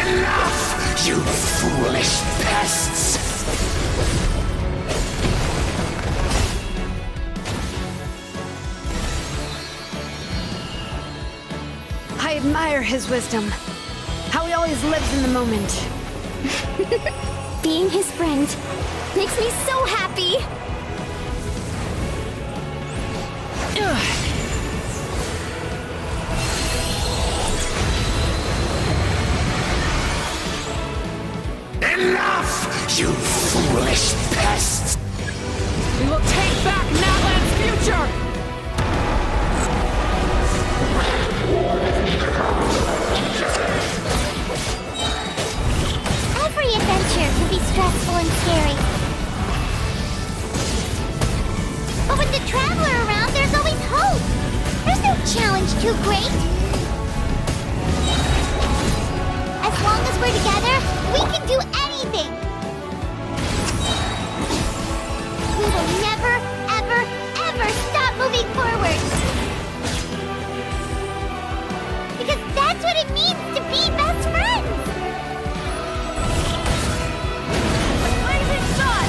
Enough, you foolish pests! I admire his wisdom. How he always lives in the moment. Being his friend makes me so happy. Enough, you foolish pests! We will take back Natlan's future! Every adventure can be stressful and scary. But with the Traveler around, there's always hope. There's no challenge too great. As long as we're together, we can do anything. We will never, ever, ever stop moving forward. Because that's what it means to be best friends. Blazing sun!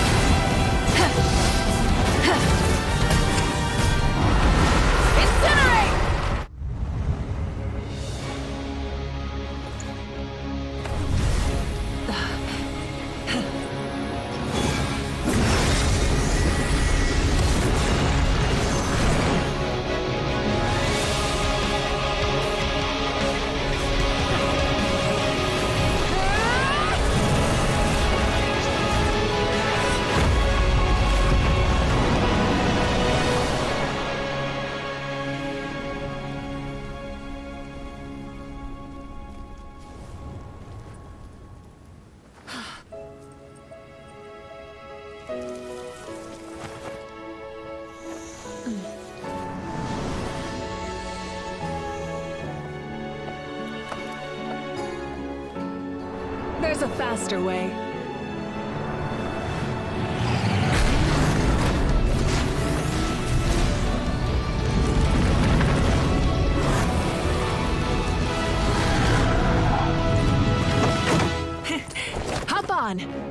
Incinerate! There's a faster way. Hop on!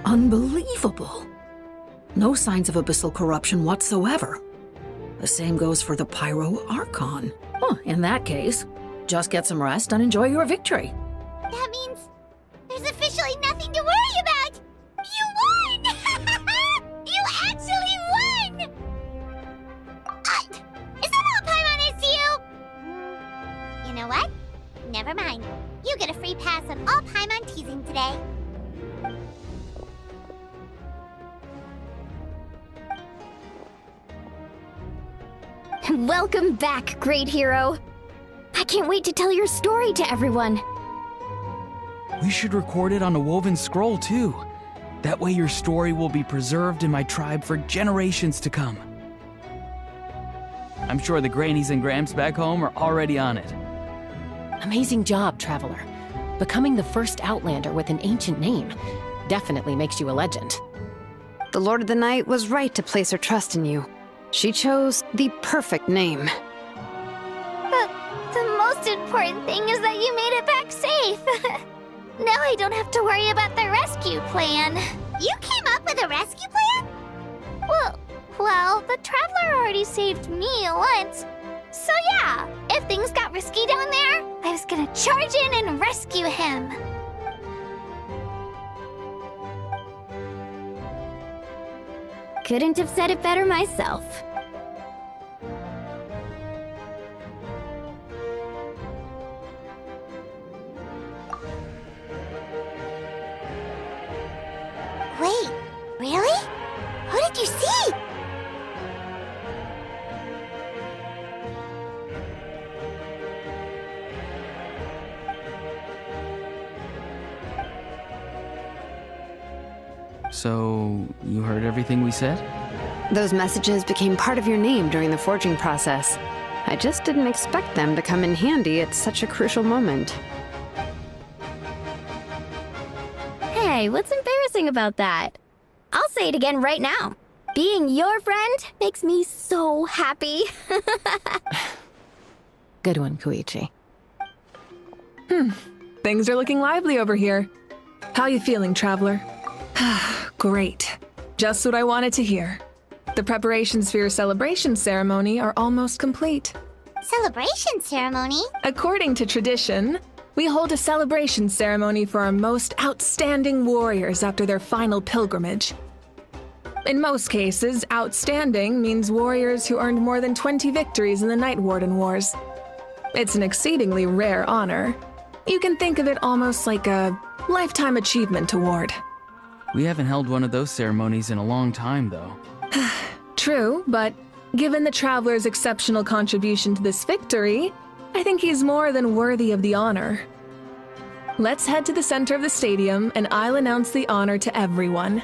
Unbelievable. No signs of abyssal corruption whatsoever. The same goes for the Pyro Archon. Well, in that case, just get some rest and enjoy your victory. That means there's officially nothing to worry about! You won! You actually won! Is that all Paimon is to you? You know what? Never mind. You get a free pass on all Paimon teasing today. Welcome back, great hero. I can't wait to tell your story to everyone. We should record it on a woven scroll, too. That way your story will be preserved in my tribe for generations to come. I'm sure the Grannies and Gramps back home are already on it. Amazing job, Traveler. Becoming the first Outlander with an ancient name definitely makes you a legend. The Lord of the Night was right to place her trust in you. She chose the perfect name. The most important thing is that you made it back safe. Now I don't have to worry about the rescue plan. You came up with a rescue plan? Well, the Traveler already saved me once. So yeah, if things got risky down there, I was gonna charge in and rescue him. Couldn't have said it better myself. Wait, really? Who did you see? So, you heard everything we said? Those messages became part of your name during the forging process. I just didn't expect them to come in handy at such a crucial moment. Hey, what's embarrassing about that? I'll say it again right now. Being your friend makes me so happy. Good one, Koichi. Things are looking lively over here. How you feeling, Traveler? Great. Just what I wanted to hear. The preparations for your celebration ceremony are almost complete. Celebration ceremony? According to tradition, we hold a celebration ceremony for our most outstanding warriors after their final pilgrimage. In most cases, outstanding means warriors who earned more than 20 victories in the Night Warden Wars. It's an exceedingly rare honor. You can think of it almost like a lifetime achievement award. We haven't held one of those ceremonies in a long time, though. True, but given the Traveler's exceptional contribution to this victory, I think he's more than worthy of the honor. Let's head to the center of the stadium, and I'll announce the honor to everyone.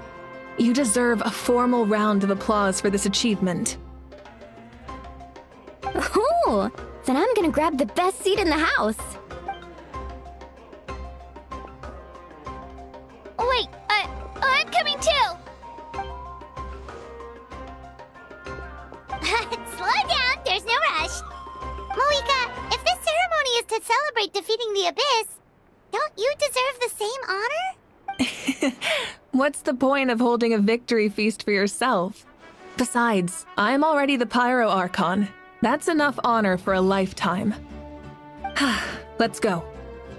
You deserve a formal round of applause for this achievement. Ooh, then I'm gonna grab the best seat in the house. Wait, I'm coming too! Slow down, there's no rush. Moika, if this ceremony is to celebrate defeating the Abyss, don't you deserve the same honor? What's the point of holding a victory feast for yourself? Besides, I'm already the Pyro Archon. That's enough honor for a lifetime. Let's go.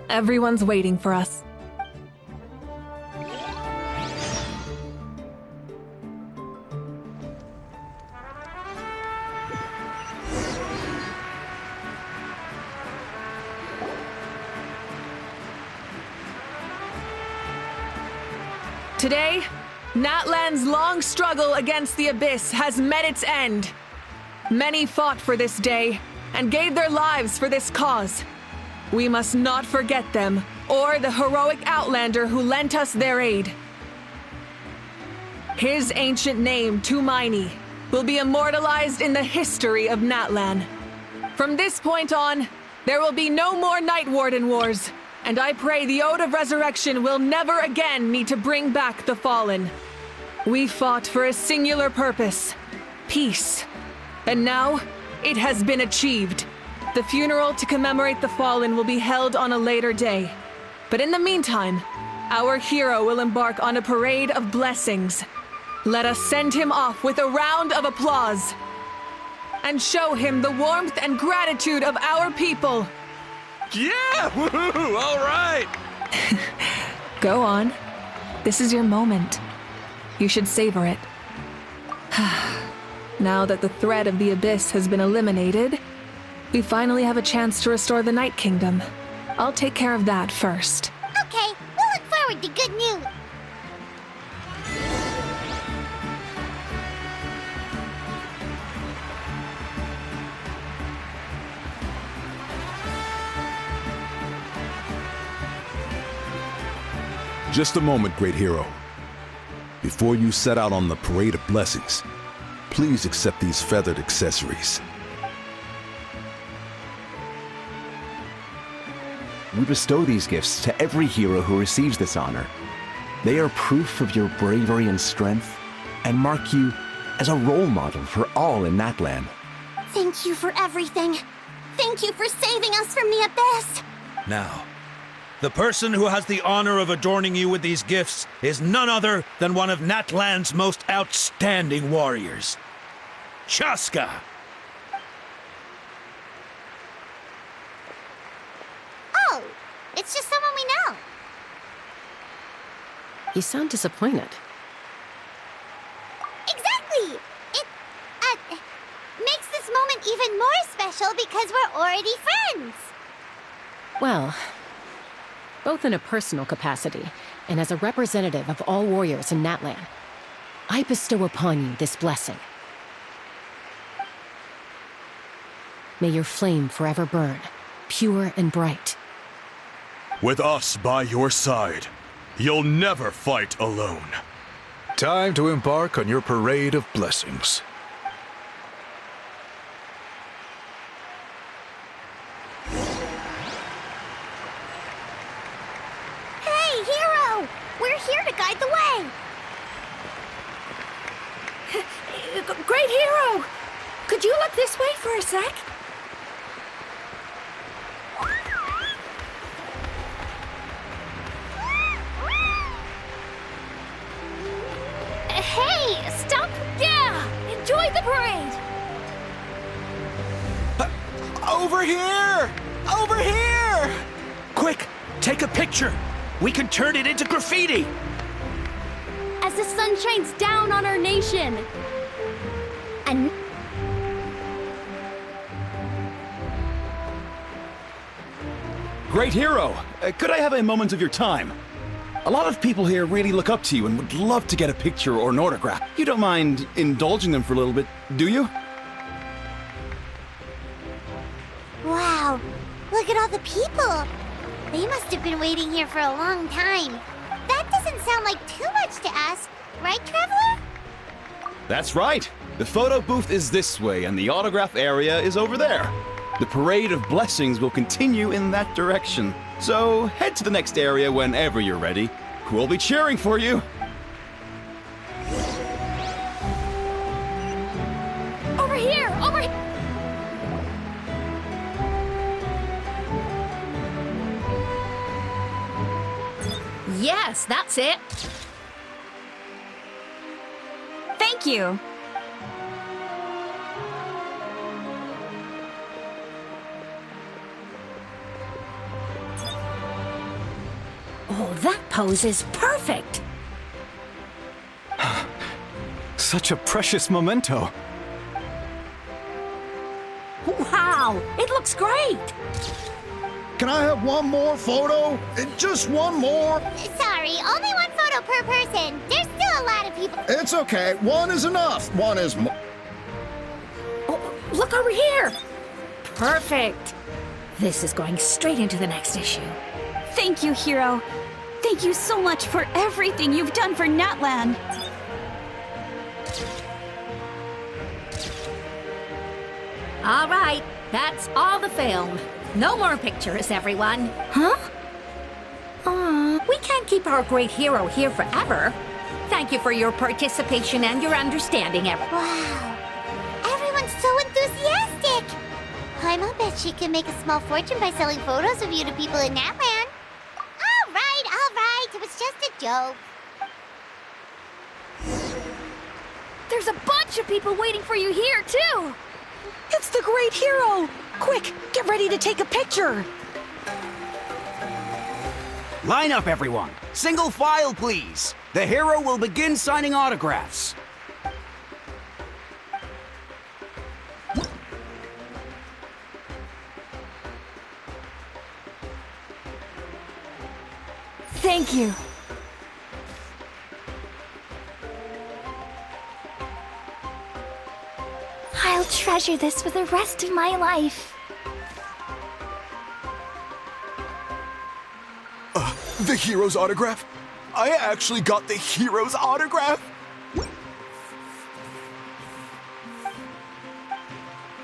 Everyone's waiting for us. Today, Natlan's long struggle against the Abyss has met its end. Many fought for this day and gave their lives for this cause. We must not forget them or the heroic Outlander who lent us their aid. His ancient name, Tumaini, will be immortalized in the history of Natlan. From this point on, there will be no more Night Warden wars. And I pray the Ode of Resurrection will never again need to bring back the Fallen. We fought for a singular purpose, peace. And now, it has been achieved. The funeral to commemorate the Fallen will be held on a later day. But in the meantime, our hero will embark on a parade of blessings. Let us send him off with a round of applause. And show him the warmth and gratitude of our people. Yeah! Woohoo! All right! Go on. This is your moment. You should savor it. Now that the threat of the Abyss has been eliminated, we finally have a chance to restore the Night Kingdom. I'll take care of that first. Okay, we'll look forward to good news. Just a moment, great hero. Before you set out on the Parade of Blessings, please accept these feathered accessories. We bestow these gifts to every hero who receives this honor. They are proof of your bravery and strength, and mark you as a role model for all in Natlan. Thank you for everything. Thank you for saving us from the Abyss. Now, the person who has the honor of adorning you with these gifts is none other than one of Natlan's most outstanding warriors, Chaska. Oh, it's just someone we know. You sound disappointed. Exactly! It, makes this moment even more special because we're already friends. Well, both in a personal capacity and as a representative of all warriors in Natlan, I bestow upon you this blessing. May your flame forever burn, pure and bright. With us by your side, you'll never fight alone. Time to embark on your parade of blessings. Hey, hero! We're here to guide the way! Great hero! Could you look this way for a sec? Hey, stop! Yeah! Enjoy the parade! Over here! Over here! Quick, take a picture. We can turn it into graffiti. As the sun shines down on our nation. And Great hero! Could I have a moment of your time? A lot of people here really look up to you and would love to get a picture or an autograph. You don't mind indulging them for a little bit, do you? Wow, look at all the people. They must have been waiting here for a long time. That doesn't sound like too much to ask, right, Traveler? That's right. The photo booth is this way and the autograph area is over there. The Parade of Blessings will continue in that direction. So head to the next area whenever you're ready. We'll be cheering for you. Over here! Over here! Yes, that's it. Thank you. Oh, that pose is perfect. Such a precious memento. Wow, it looks great. Can I have one more photo? Just one more? Sorry, only one photo per person. There's still a lot of people. It's okay. One is enough. One is more. Oh, look over here. Perfect. This is going straight into the next issue. Thank you, Hero. Thank you so much for everything you've done for Natlan. All right, that's all the film. No more pictures, everyone. Huh? We can't keep our great hero here forever. Thank you for your participation and your understanding, Wow. Everyone's so enthusiastic. I'll bet she can make a small fortune by selling photos of you to people in Natlan. All right. It was just a joke. There's a bunch of people waiting for you here, too. It's the great hero. Quick, get ready to take a picture. Line up, everyone. Single file, please. The hero will begin signing autographs. Thank you. I'll treasure this for the rest of my life. The hero's autograph? I actually got the hero's autograph?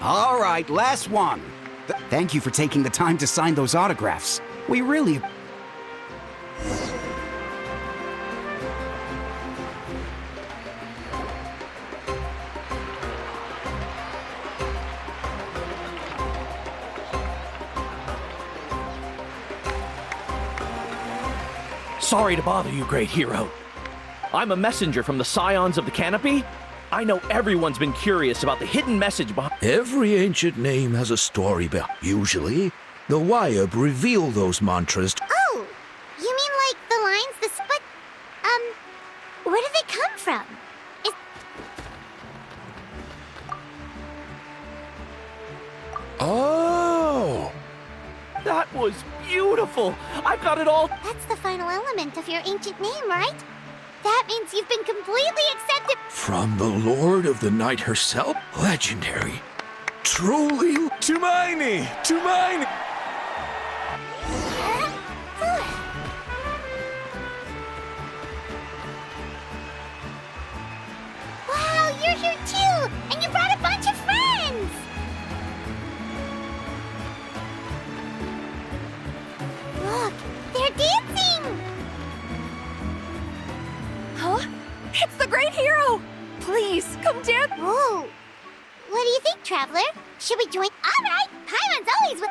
All right, last one. Thank you for taking the time to sign those autographs. We really... Sorry to bother you, great hero. I'm a messenger from the Scions of the Canopy. I know everyone's been curious about the hidden message behind... Every ancient name has a story behind. Usually, the Wyab reveal those mantras. Oh, you mean like the lines, where do they come from? Oh! That was beautiful! I've got it all... That's the final element of your ancient name, right? That means you've been completely accepted... From the Lord of the Night herself? Legendary. Truly... Tumaini! Tumaini! Wow, you're here too! And you brought a bunch of friends! Look, they're dancing! Huh? It's the great hero! Please, come dance! Whoa! What do you think, Traveler? Should we join? All right! Paimon's always with...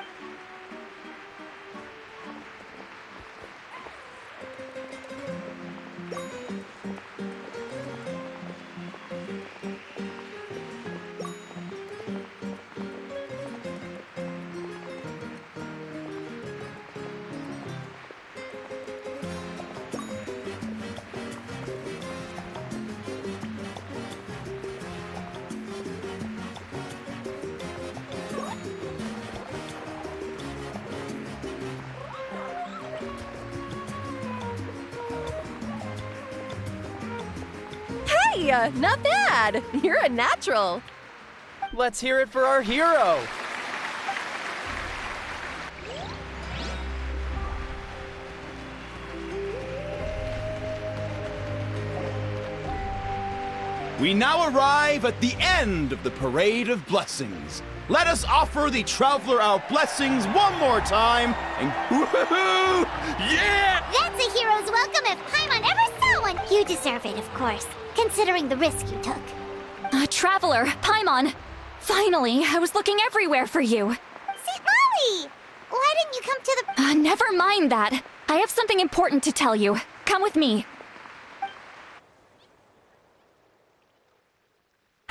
Hey, not bad. You're a natural. Let's hear it for our hero. We now arrive at the end of the Parade of Blessings. Let us offer the traveler our blessings one more time, and woohoo! Yeah! That's a hero's welcome if Paimon ever saw one! You deserve it, of course, considering the risk you took. Traveler, Paimon! Finally, I was looking everywhere for you. St. Molly! Why didn't you come to the... Never mind that. I have something important to tell you. Come with me.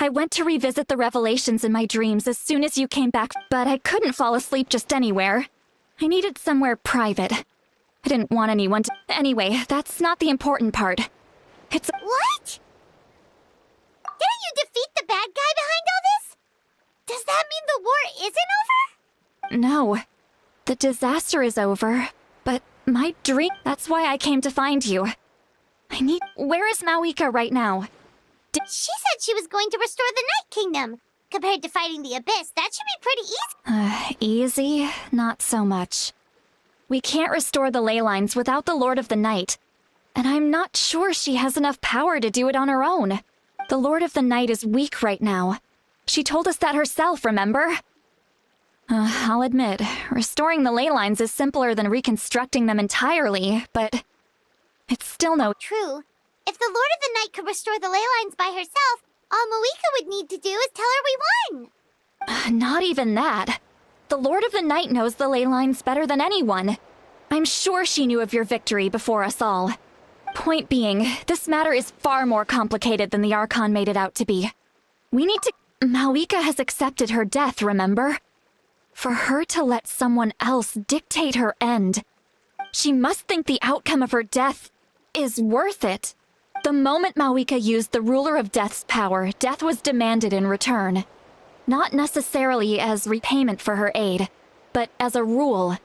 I went to revisit the revelations in my dreams as soon as you came back, but I couldn't fall asleep just anywhere. I needed somewhere private. I didn't want anyone to... Anyway, that's not the important part. It's... What? Didn't you defeat the bad guy behind all this? Does that mean the war isn't over? No. The disaster is over, but my dream... That's why I came to find you. I need... Where is Mawika right now? She said she was going to restore the Night Kingdom. Compared to fighting the Abyss, that should be pretty easy. Easy? Not so much. We can't restore the ley lines without the Lord of the Night. And I'm not sure she has enough power to do it on her own. The Lord of the Night is weak right now. She told us that herself, remember? I'll admit, restoring the ley lines is simpler than reconstructing them entirely, but... It's still no... True. If the Lord of the Night could restore the ley lines by herself, all Mawika would need to do is tell her we won! Not even that. The Lord of the Night knows the ley lines better than anyone. I'm sure she knew of your victory before us all. Point being, this matter is far more complicated than the Archon made it out to be. We need to... Mawika has accepted her death, remember? For her to let someone else dictate her end, she must think the outcome of her death is worth it. The moment Mawika used the Ruler of Death's power, death was demanded in return. Not necessarily as repayment for her aid, but as a rule.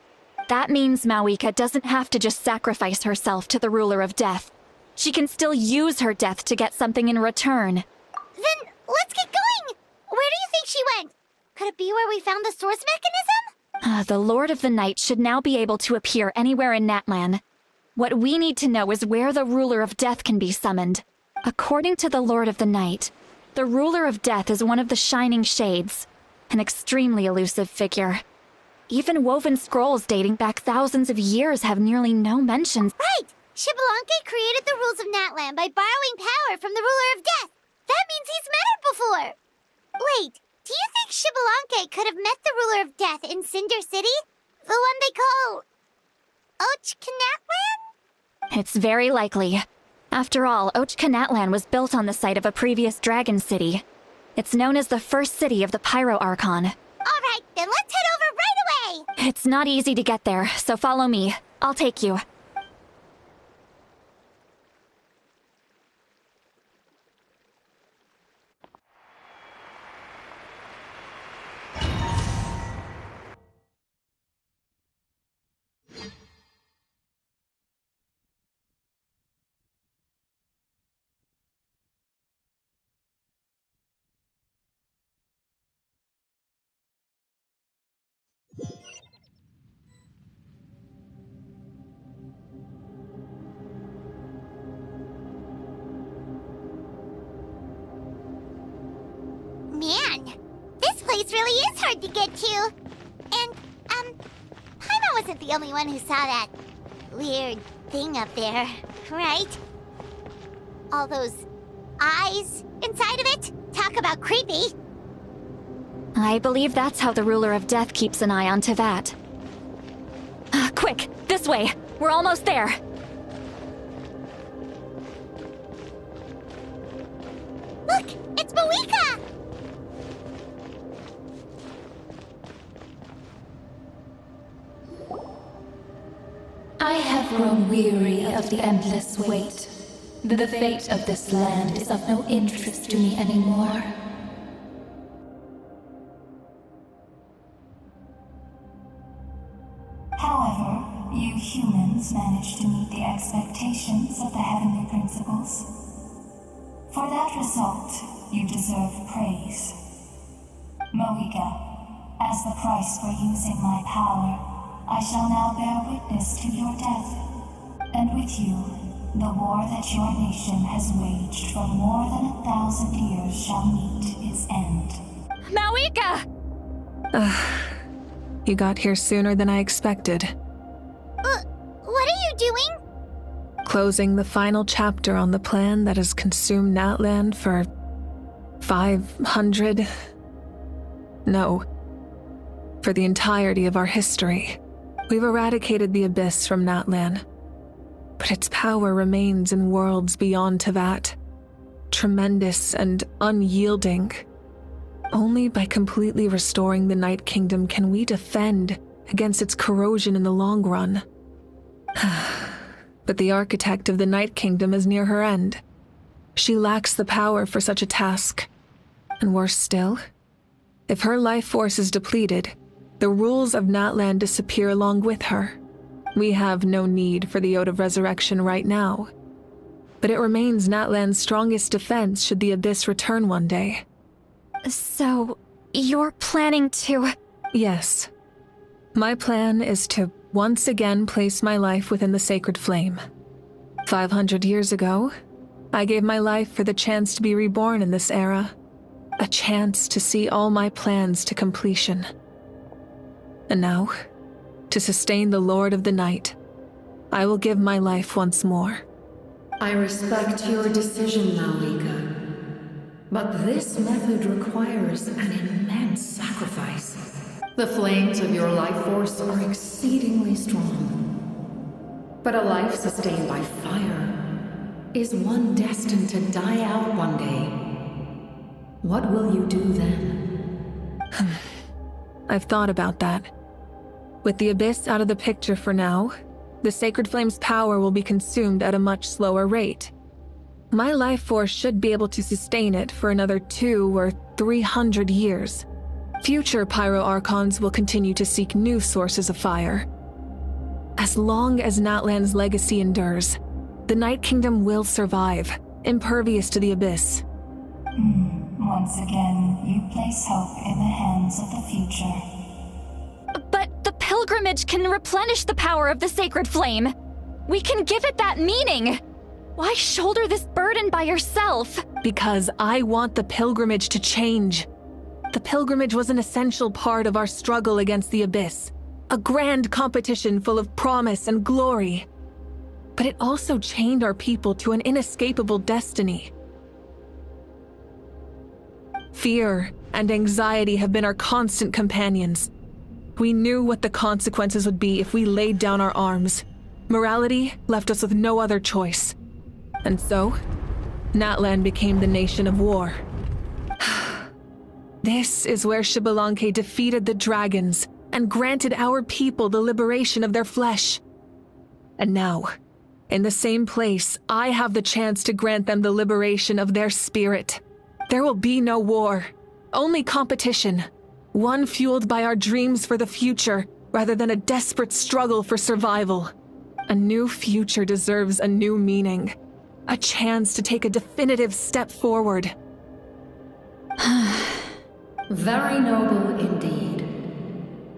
That means Mawika doesn't have to just sacrifice herself to the Ruler of Death. She can still use her death to get something in return. Then, let's get going! Where do you think she went? Could it be where we found the source mechanism? The Lord of the Night should now be able to appear anywhere in Natlan. What we need to know is where the Ruler of Death can be summoned. According to the Lord of the Night, the Ruler of Death is one of the Shining Shades, an extremely elusive figure. Even woven scrolls dating back thousands of years have nearly no mentions. Right! Xbalanque created the rules of Natlan by borrowing power from the Ruler of Death. That means he's met her before. Wait, do you think Xbalanque could have met the Ruler of Death in Cinder City? The one they call... Ochkanatlan? It's very likely. After all, Ochkanatlan was built on the site of a previous dragon city. It's known as the first city of the Pyro Archon. Alright, then let's head over right away! It's not easy to get there, so follow me. I'll take you. Man, this place really is hard to get to. And, Paimon wasn't the only one who saw that weird thing up there, right? All those eyes inside of it? Talk about creepy. I believe that's how the Ruler of Death keeps an eye on Tevat. Quick, this way! We're almost there! Look! It's Mawika! I have grown weary of the endless wait. The fate of this land is of no interest to me anymore. However, you humans managed to meet the expectations of the Heavenly Principles. For that result, you deserve praise. Moika, as the price for using my power, I shall now bear witness to your death. And with you, the war that your nation has waged for more than 1,000 years shall meet its end. Mawika! You got here sooner than I expected. What are you doing? Closing the final chapter on the plan that has consumed Natlan for 500... No. For the entirety of our history. We've eradicated the Abyss from Natlan. But its power remains in worlds beyond Tevat. Tremendous and unyielding. Only by completely restoring the Night Kingdom can we defend against its corrosion in the long run. But the architect of the Night Kingdom is near her end. She lacks the power for such a task. And worse still, if her life force is depleted, the rules of Natlan disappear along with her. We have no need for the Ode of Resurrection right now. But it remains Natlan's strongest defense should the Abyss return one day. So, you're planning to... Yes. My plan is to once again place my life within the sacred flame. 500 years ago, I gave my life for the chance to be reborn in this era. A chance to see all my plans to completion. And now, to sustain the Lord of the Night, I will give my life once more. I respect your decision, Mawika. But this method requires an immense sacrifice. The flames of your life force are exceedingly strong. But a life sustained by fire is one destined to die out one day. What will you do then? I've thought about that. With the Abyss out of the picture for now, the Sacred Flame's power will be consumed at a much slower rate. My life force should be able to sustain it for another 200 or 300 years. Future Pyro-Archons will continue to seek new sources of fire. As long as Natlan's legacy endures, the Night Kingdom will survive, impervious to the Abyss. Once again, you place hope in the hands of the future. But the pilgrimage can replenish the power of the sacred flame. We can give it that meaning. Why shoulder this burden by yourself? Because I want the pilgrimage to change. The pilgrimage was an essential part of our struggle against the Abyss. A grand competition full of promise and glory. But it also chained our people to an inescapable destiny. Fear and anxiety have been our constant companions. We knew what the consequences would be if we laid down our arms. Morality left us with no other choice. And so, Natlan became the nation of war. This is where Xbalanque defeated the dragons and granted our people the liberation of their flesh. And now, in the same place, I have the chance to grant them the liberation of their spirit. There will be no war, only competition. One fueled by our dreams for the future, rather than a desperate struggle for survival. A new future deserves a new meaning. A chance to take a definitive step forward. Very noble indeed.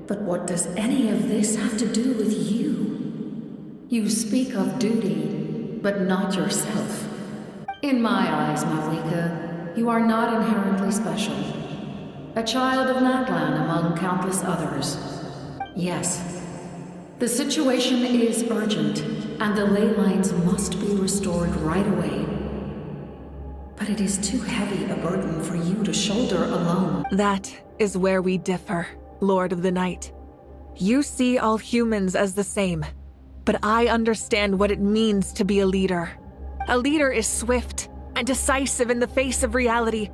But what does any of this have to do with you? You speak of duty, but not yourself. In my eyes, Mawika, you are not inherently special. A child of Natlan among countless others. Yes, the situation is urgent, and the ley lines must be restored right away. But it is too heavy a burden for you to shoulder alone. That is where we differ, Lord of the Night. You see all humans as the same, but I understand what it means to be a leader. A leader is swift and decisive in the face of reality.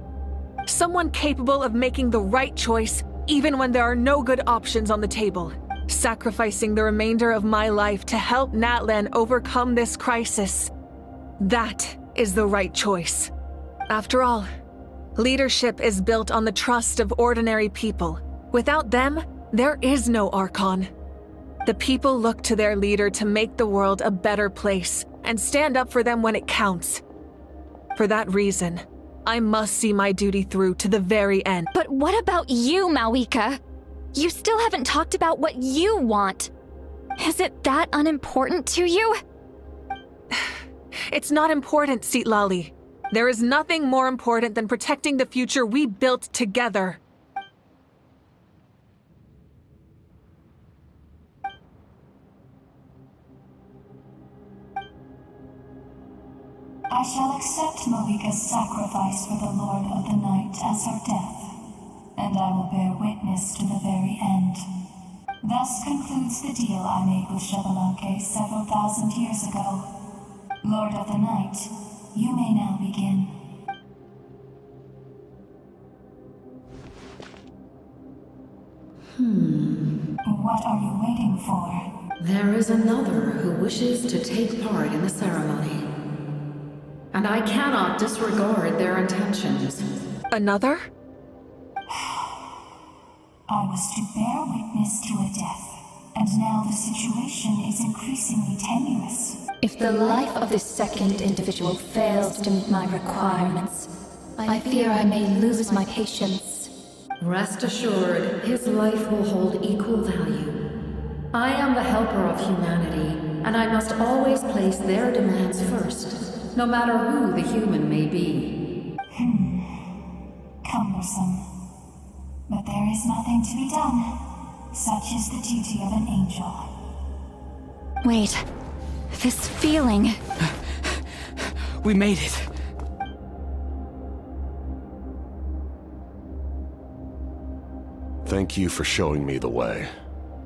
Someone capable of making the right choice even when there are no good options on the table. Sacrificing the remainder of my life to help Natlan overcome this crisis. That is the right choice. After all, leadership is built on the trust of ordinary people. Without them, there is no Archon. The people look to their leader to make the world a better place and stand up for them when it counts. For that reason, I must see my duty through to the very end. But what about you, Mawika? You still haven't talked about what you want. Is it that unimportant to you? It's not important, Citlali. There is nothing more important than protecting the future we built together. I shall accept Mawika's sacrifice for the Lord of the Night as her death, and I will bear witness to the very end. Thus concludes the deal I made with Xbalanque several thousand years ago. Lord of the Night, you may now begin. What are you waiting for? There is another who wishes to take part in the ceremony. And I cannot disregard their intentions. Another? I was to bear witness to a death, and now the situation is increasingly tenuous. If the life of this second individual fails to meet my requirements, I fear I may lose my patience. Rest assured, his life will hold equal value. I am the helper of humanity, and I must always place their demands first. No matter who the human may be. Cumbersome. But there is nothing to be done. Such is the duty of an angel. Wait. This feeling... We made it. Thank you for showing me the way.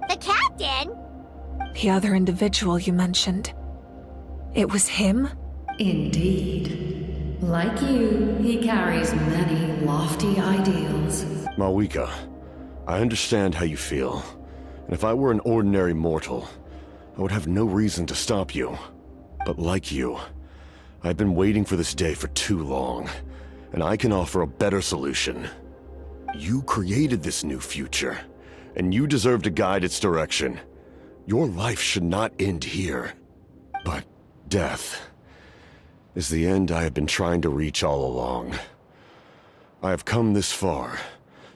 The captain? The other individual you mentioned. It was him? Indeed. Like you, he carries many lofty ideals. Mawika, I understand how you feel. And if I were an ordinary mortal, I would have no reason to stop you. But like you, I've been waiting for this day for too long, and I can offer a better solution. You created this new future, and you deserve to guide its direction. Your life should not end here. But death is the end I have been trying to reach all along. I have come this far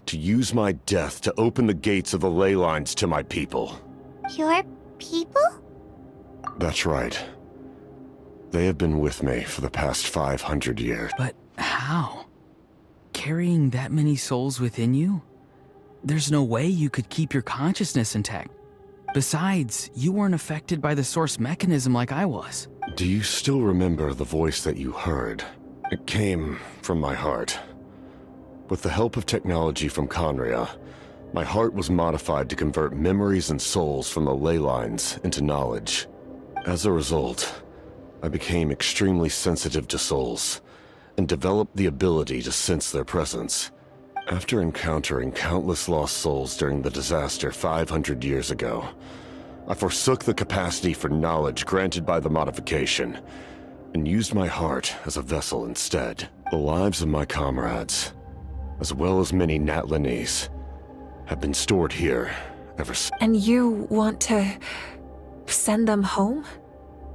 to use my death to open the gates of the ley lines to my people. Your people? That's right. They have been with me for the past 500 years. But how? Carrying that many souls within you? There's no way you could keep your consciousness intact. Besides, you weren't affected by the source mechanism like I was. Do you still remember the voice that you heard? It came from my heart. With the help of technology from Khaenri'ah, my heart was modified to convert memories and souls from the ley lines into knowledge. As a result, I became extremely sensitive to souls, and developed the ability to sense their presence. After encountering countless lost souls during the disaster 500 years ago, I forsook the capacity for knowledge granted by the modification, and used my heart as a vessel instead. The lives of my comrades, as well as many Natlanese, have been stored here ever since. And you want to send them home?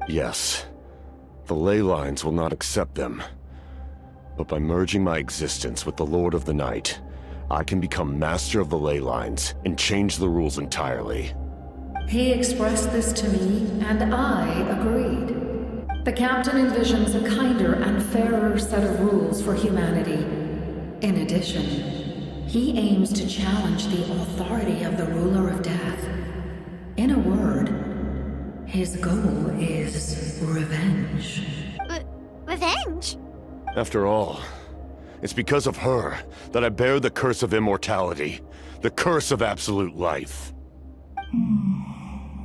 Yes. The ley lines will not accept them. But by merging my existence with the Lord of the Night, I can become master of the ley lines and change the rules entirely. He expressed this to me, and I agreed. The captain envisions a kinder and fairer set of rules for humanity. In addition, he aims to challenge the authority of the ruler of death. In a word, his goal is revenge. Revenge? After all, it's because of her that I bear the curse of immortality, the curse of absolute life.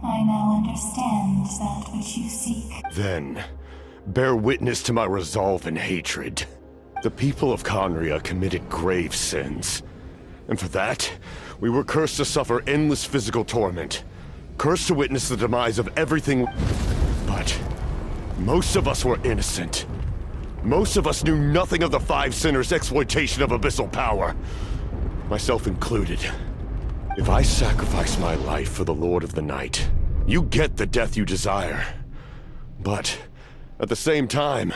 I now understand that which you seek. Then, bear witness to my resolve and hatred. The people of Khaenri'ah committed grave sins. And for that, we were cursed to suffer endless physical torment. Cursed to witness the demise of everything. But most of us were innocent. Most of us knew nothing of the Five Sinners' exploitation of abyssal power. Myself included. If I sacrifice my life for the Lord of the Night, you get the death you desire. But, at the same time,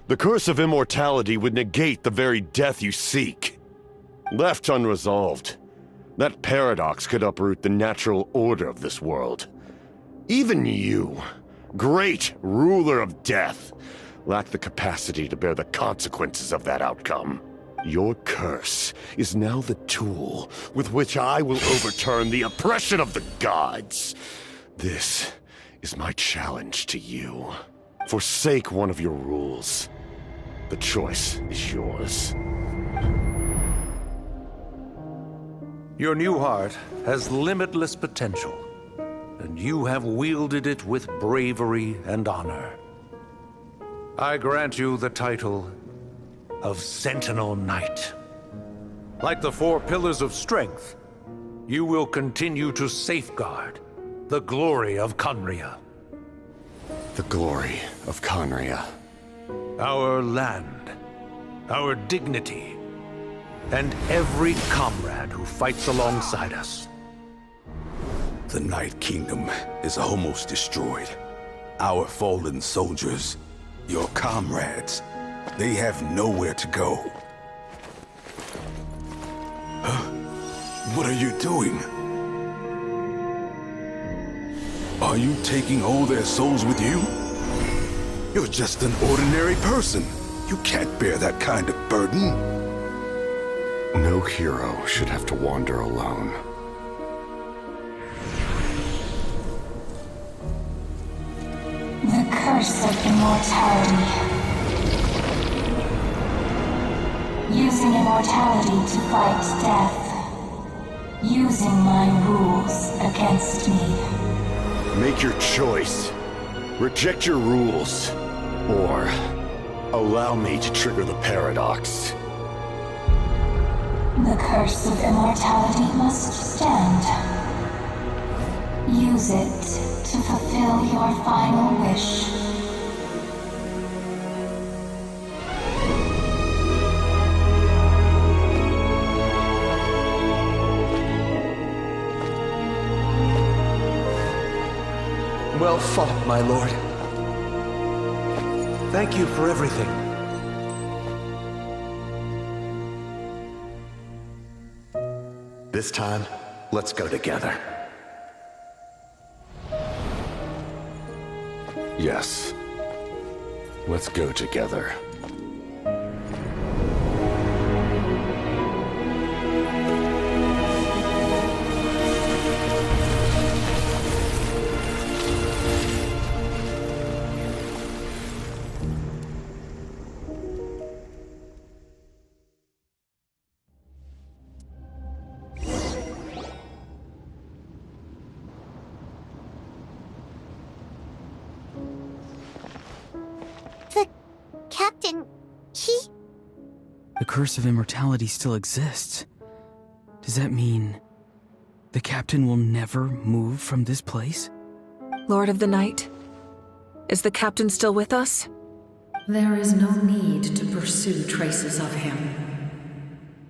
The curse of immortality would negate the very death you seek. Left unresolved, that paradox could uproot the natural order of this world. Even you, great ruler of death, lack the capacity to bear the consequences of that outcome. Your curse is now the tool with which I will overturn the oppression of the gods. This is my challenge to you. Forsake one of your rules. The choice is yours. Your new heart has limitless potential, and you have wielded it with bravery and honor. I grant you the title of Sentinel Knight. Like the 4 pillars of strength, you will continue to safeguard the glory of Khaenri'ah. The glory of Khaenri'ah. Our land, our dignity, and every comrade who fights alongside us. The Night Kingdom is almost destroyed. Our fallen soldiers, your comrades, they have nowhere to go. What are you doing? Are you taking all their souls with you? You're just an ordinary person. You can't bear that kind of burden. No hero should have to wander alone. The curse of immortality. Using immortality to fight death. Using my rules against me. Make your choice. Reject your rules. Or allow me to trigger the paradox. The curse of immortality must stand. Use it to fulfill your final wish. Well fought, my lord. Thank you for everything. This time, let's go together. Yes. Let's go together. The curse of immortality still exists. Does that mean the captain will never move from this place? Lord of the Night, is the captain still with us? There is no need to pursue traces of him.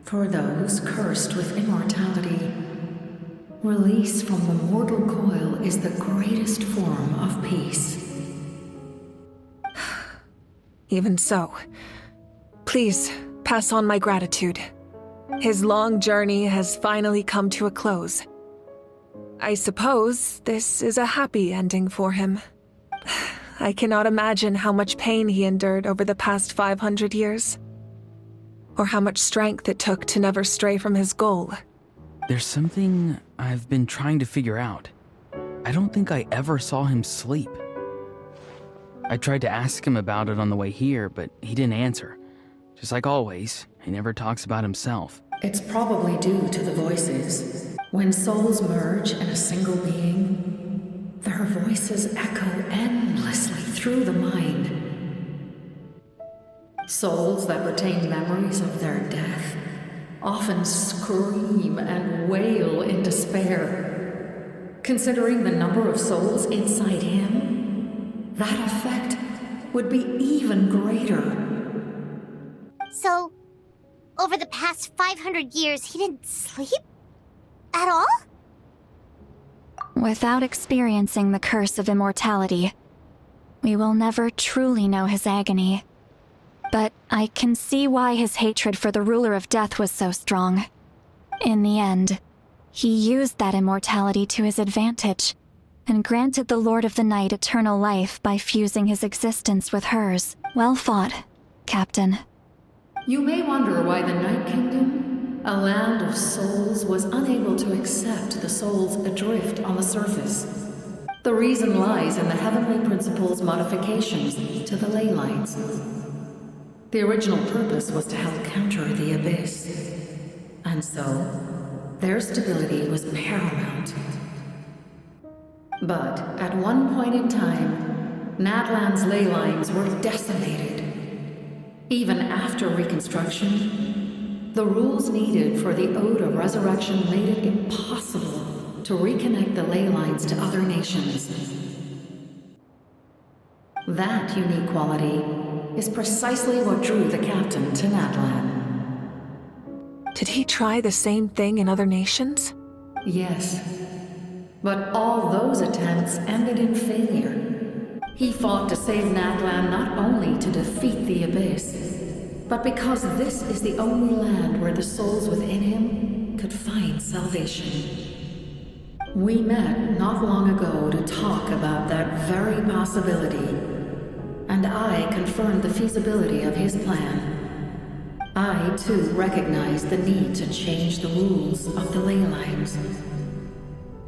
For those cursed with immortality, release from the mortal coil is the greatest form of peace. Even so, please pass on my gratitude. His long journey has finally come to a close. I suppose this is a happy ending for him. I cannot imagine how much pain he endured over the past 500 years, or how much strength it took to never stray from his goal. There's something I've been trying to figure out. I don't think I ever saw him sleep. I tried to ask him about it on the way here, but he didn't answer. Just like always, he never talks about himself. It's probably due to the voices. When souls merge in a single being, their voices echo endlessly through the mind. Souls that retain memories of their death often scream and wail in despair. Considering the number of souls inside him, that effect would be even greater. So, over the past 500 years, he didn't sleep? At all? Without experiencing the curse of immortality, we will never truly know his agony. but I can see why his hatred for the ruler of death was so strong. In the end, he used that immortality to his advantage, and granted the Lord of the Night eternal life by fusing his existence with hers. Well fought, Captain. You may wonder why the Night Kingdom, a land of souls, was unable to accept the souls adrift on the surface. The reason lies in the Heavenly Principle's modifications to the ley lines. The original purpose was to help counter the Abyss, and so their stability was paramount. But at one point in time, Natlan's ley lines were decimated. Even after reconstruction, the rules needed for the Ode of Resurrection made it impossible to reconnect the ley lines to other nations. That unique quality is precisely what drew the captain to Natlan. Did he try the same thing in other nations? Yes. But all those attempts ended in failure. He fought to save Natlan not only to defeat the Abyss, but because this is the only land where the souls within him could find salvation. We met not long ago to talk about that very possibility, and I confirmed the feasibility of his plan. I, too, recognized the need to change the rules of the ley lines.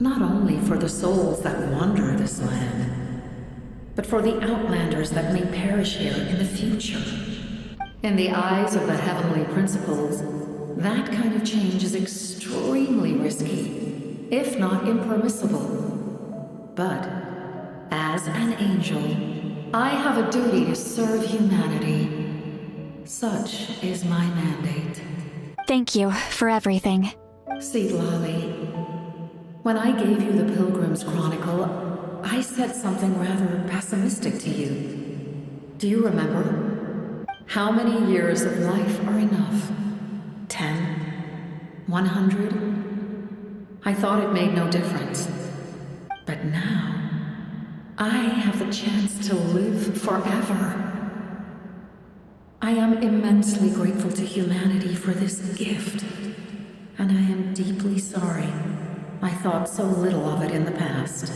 Not only for the souls that wander this land, but for the outlanders that may perish here in the future. In the eyes of the Heavenly Principles, that kind of change is extremely risky, if not impermissible. But, as an angel, I have a duty to serve humanity. Such is my mandate. Thank you for everything. Seedlolly, when I gave you the Pilgrim's Chronicle, I said something rather pessimistic to you. Do you remember? How many years of life are enough? 10? 100? I thought it made no difference. But now, I have the chance to live forever. I am immensely grateful to humanity for this gift, and I am deeply sorry I thought so little of it in the past.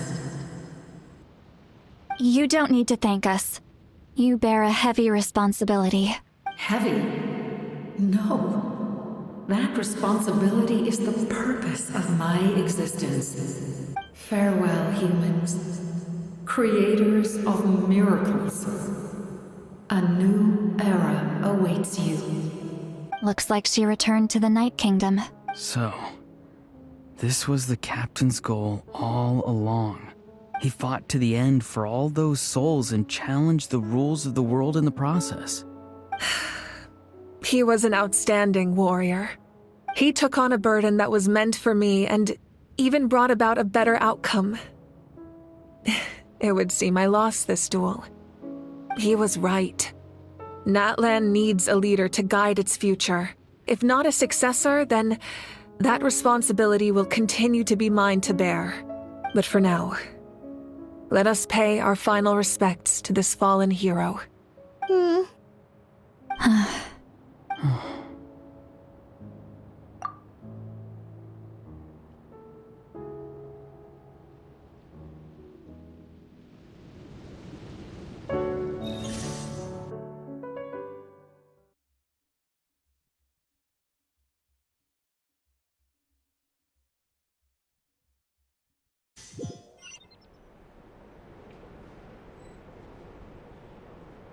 You don't need to thank us. You bear a heavy responsibility. Heavy? No. That responsibility is the purpose of my existence. Farewell, humans. Creators of miracles. A new era awaits you. Looks like she returned to the Night Kingdom. So, this was the captain's goal all along. He fought to the end for all those souls and challenged the rules of the world in the process. He was an outstanding warrior. He took on a burden that was meant for me and even brought about a better outcome. It would seem I lost this duel. He was right. Natlan needs a leader to guide its future. If not a successor, then that responsibility will continue to be mine to bear. But for now, let us pay our final respects to this fallen hero.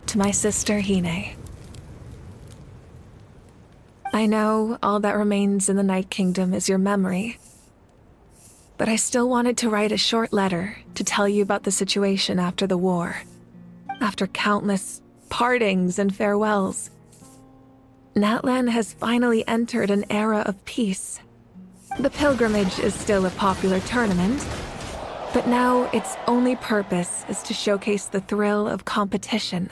To my sister, Hine. I know all that remains in the Night Kingdom is your memory, but I still wanted to write a short letter to tell you about the situation after the war. After countless partings and farewells, Natlan has finally entered an era of peace. The pilgrimage is still a popular tournament, but now its only purpose is to showcase the thrill of competition,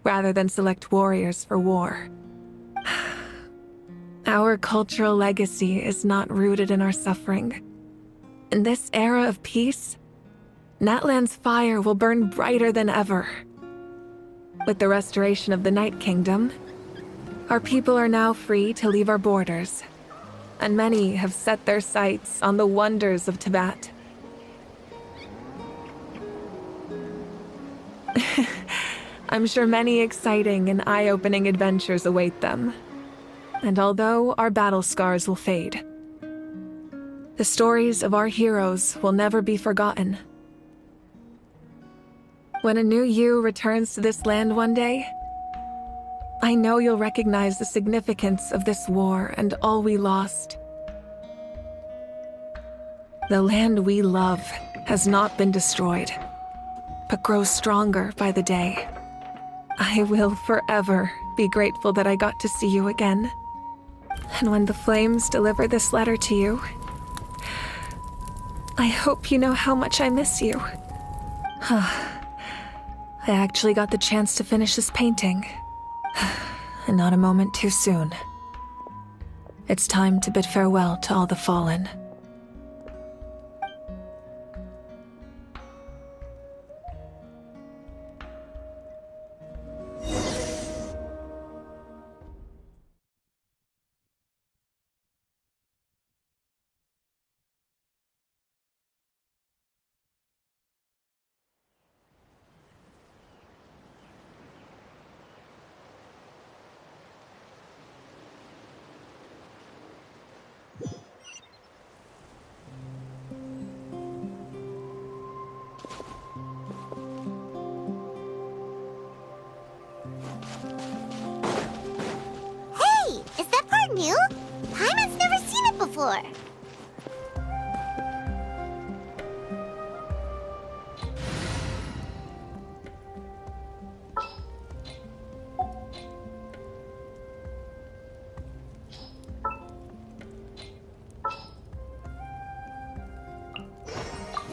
rather than select warriors for war. Our cultural legacy is not rooted in our suffering. In this era of peace, Natlan's fire will burn brighter than ever. With the restoration of the Night Kingdom, our people are now free to leave our borders, and many have set their sights on the wonders of Tibet. I'm sure many exciting and eye-opening adventures await them. And although our battle scars will fade, the stories of our heroes will never be forgotten. When a new you returns to this land one day, I know you'll recognize the significance of this war and all we lost. The land we love has not been destroyed, but grows stronger by the day. I will forever be grateful that I got to see you again. And when the flames deliver this letter to you, I hope you know how much I miss you. I actually got the chance to finish this painting. And not a moment too soon. It's time to bid farewell to all the fallen. New? Paimon's never seen it before.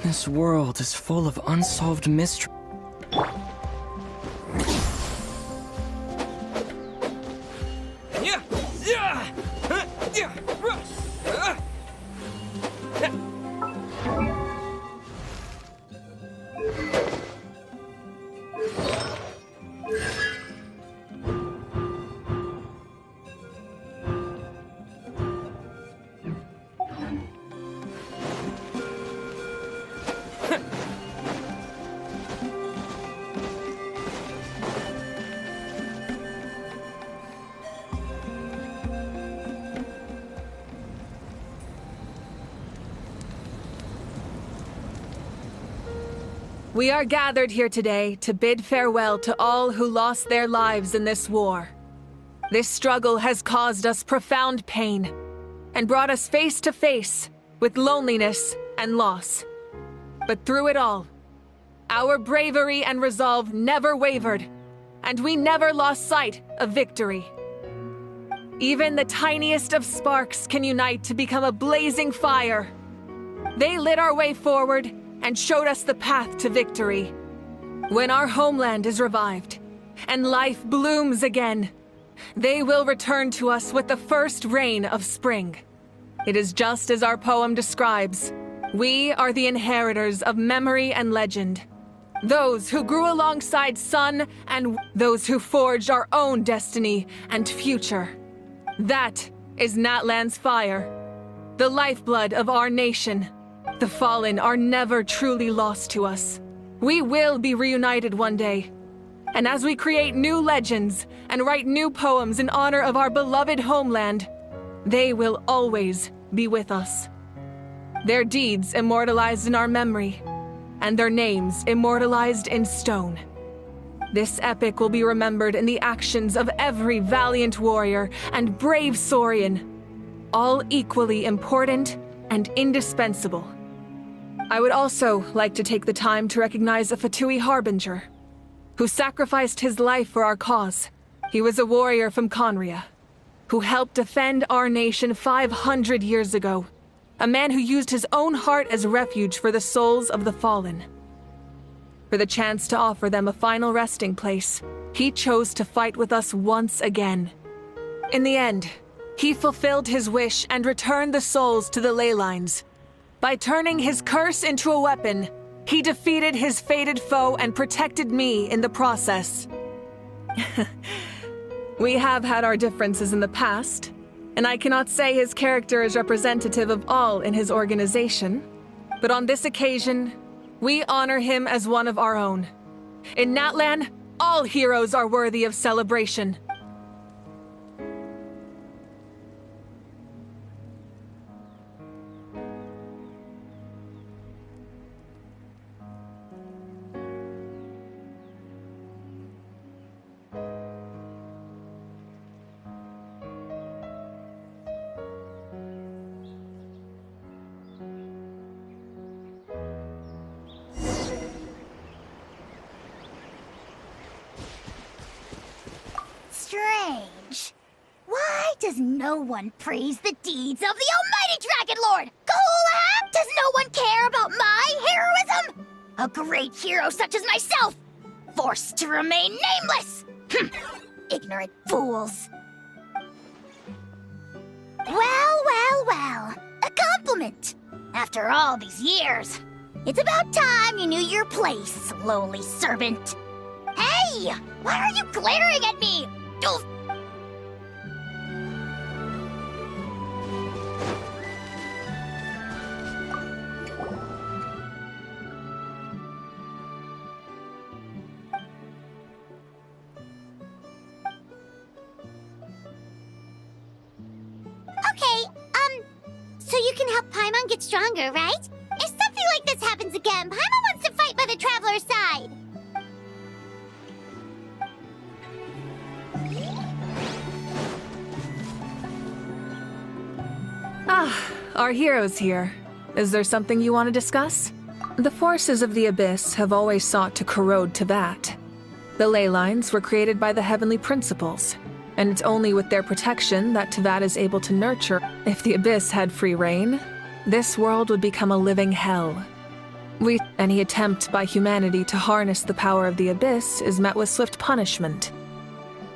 This world is full of unsolved mysteries. We are gathered here today to bid farewell to all who lost their lives in this war. This struggle has caused us profound pain and brought us face to face with loneliness and loss. But through it all, our bravery and resolve never wavered, and we never lost sight of victory. Even the tiniest of sparks can unite to become a blazing fire. They lit our way forward and showed us the path to victory. When our homeland is revived and life blooms again, they will return to us with the first rain of spring. It is just as our poem describes. We are the inheritors of memory and legend. Those who grew alongside sun and those who forged our own destiny and future. That is Natlan's fire, the lifeblood of our nation. The fallen are never truly lost to us. We will be reunited one day. And as we create new legends and write new poems in honor of our beloved homeland, they will always be with us. Their deeds immortalized in our memory, and their names immortalized in stone. This epic will be remembered in the actions of every valiant warrior and brave Saurian, all equally important and indispensable. I would also like to take the time to recognize a Fatui Harbinger, who sacrificed his life for our cause. He was a warrior from Conria, who helped defend our nation 500 years ago. A man who used his own heart as refuge for the souls of the fallen. For the chance to offer them a final resting place, he chose to fight with us once again. In the end, he fulfilled his wish and returned the souls to the ley lines. By turning his curse into a weapon, he defeated his fated foe and protected me in the process. We have had our differences in the past, and I cannot say his character is representative of all in his organization. But on this occasion, we honor him as one of our own. In Natlan, all heroes are worthy of celebration. Strange. Why does no one praise the deeds of the almighty Dragon Lord? Gahula? Does no one care about my heroism? A great hero such as myself, forced to remain nameless. Ignorant fools. Well. A compliment. After all these years, it's about time you knew your place, lowly servant. Hey! Why are you glaring at me? Oof. Okay, so you can help Paimon get stronger, right? If something like this happens again, Paimon wants to fight by the Traveler's side. Our hero's here. Is there something you want to discuss? The forces of the Abyss have always sought to corrode Teyvat. The ley lines were created by the Heavenly Principles, and it's only with their protection that Teyvat is able to nurture. If the Abyss had free reign, this world would become a living hell. Any attempt by humanity to harness the power of the Abyss is met with swift punishment.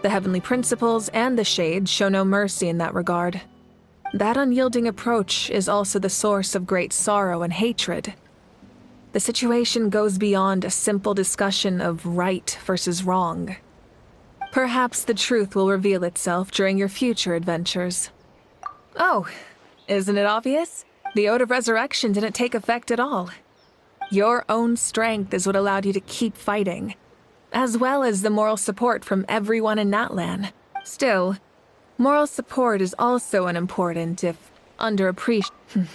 The Heavenly Principles and the Shades show no mercy in that regard. That unyielding approach is also the source of great sorrow and hatred. The situation goes beyond a simple discussion of right versus wrong. Perhaps the truth will reveal itself during your future adventures. Oh, isn't it obvious? The Ode of Resurrection didn't take effect at all. Your own strength is what allowed you to keep fighting, as well as the moral support from everyone in Natlan. Still, moral support is also unimportant if underappreciated.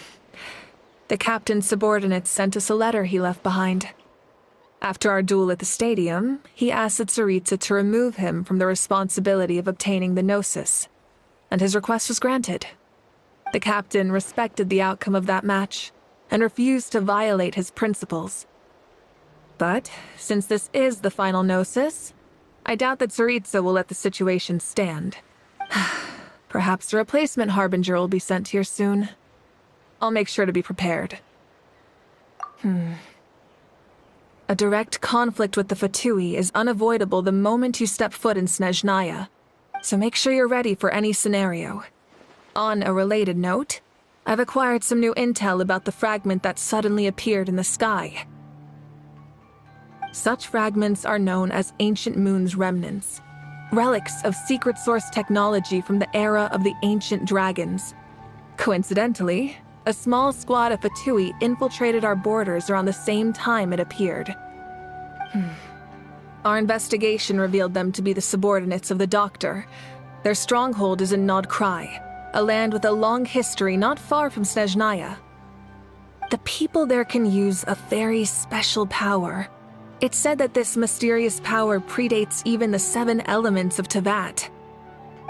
The captain's subordinates sent us a letter he left behind. After our duel at the stadium, he asked Tsaritsa to remove him from the responsibility of obtaining the Gnosis, and his request was granted. The captain respected the outcome of that match and refused to violate his principles. But since this is the final Gnosis, I doubt that Tsaritsa will let the situation stand. Perhaps a replacement Harbinger will be sent here soon. I'll make sure to be prepared. A direct conflict with the Fatui is unavoidable the moment you step foot in Snezhnaya, so make sure you're ready for any scenario. On a related note, I've acquired some new intel about the fragment that suddenly appeared in the sky. Such fragments are known as Ancient Moon's remnants, relics of secret source technology from the era of the ancient dragons. Coincidentally, a small squad of Fatui infiltrated our borders around the same time it appeared. Our investigation revealed them to be the subordinates of the Doctor. Their stronghold is in Nod Krai, a land with a long history not far from Snezhnaya. The people there can use a very special power. It's said that this mysterious power predates even the 7 elements of Teyvat.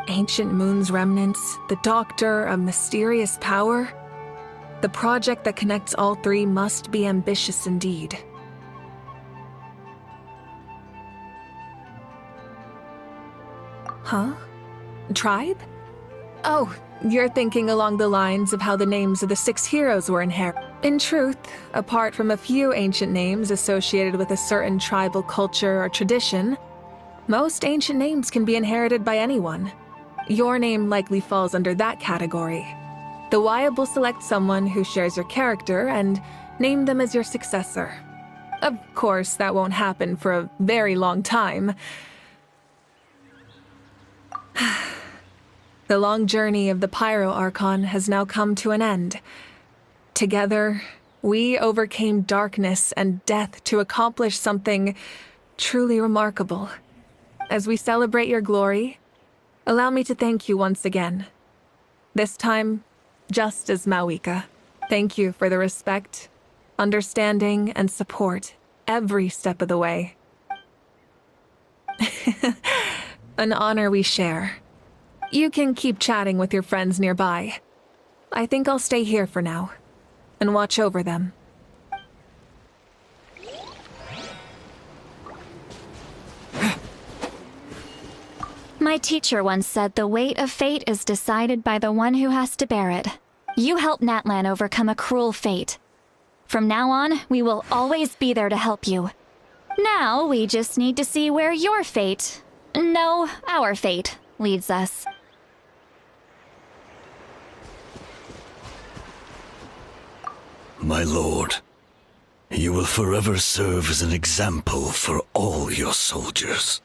Ancient Moon's remnants, the Doctor, a mysterious power. The project that connects all three must be ambitious indeed. Huh? Tribe? Oh, you're thinking along the lines of how the names of the 6 heroes were inherited. In truth, apart from a few ancient names associated with a certain tribal culture or tradition, most ancient names can be inherited by anyone. Your name likely falls under that category. The Wyab will select someone who shares your character and name them as your successor. Of course, that won't happen for a very long time. The long journey of the Pyro Archon has now come to an end. Together, we overcame darkness and death to accomplish something truly remarkable. As we celebrate your glory, allow me to thank you once again. This time, just as Mawika. Thank you for the respect, understanding, and support every step of the way. An honor we share. You can keep chatting with your friends nearby. I think I'll stay here for now and watch over them. My teacher once said the weight of fate is decided by the one who has to bear it. You helped Natlan overcome a cruel fate. From now on, we will always be there to help you. Now, we just need to see where your fate, no, our fate, leads us. My lord, you will forever serve as an example for all your soldiers.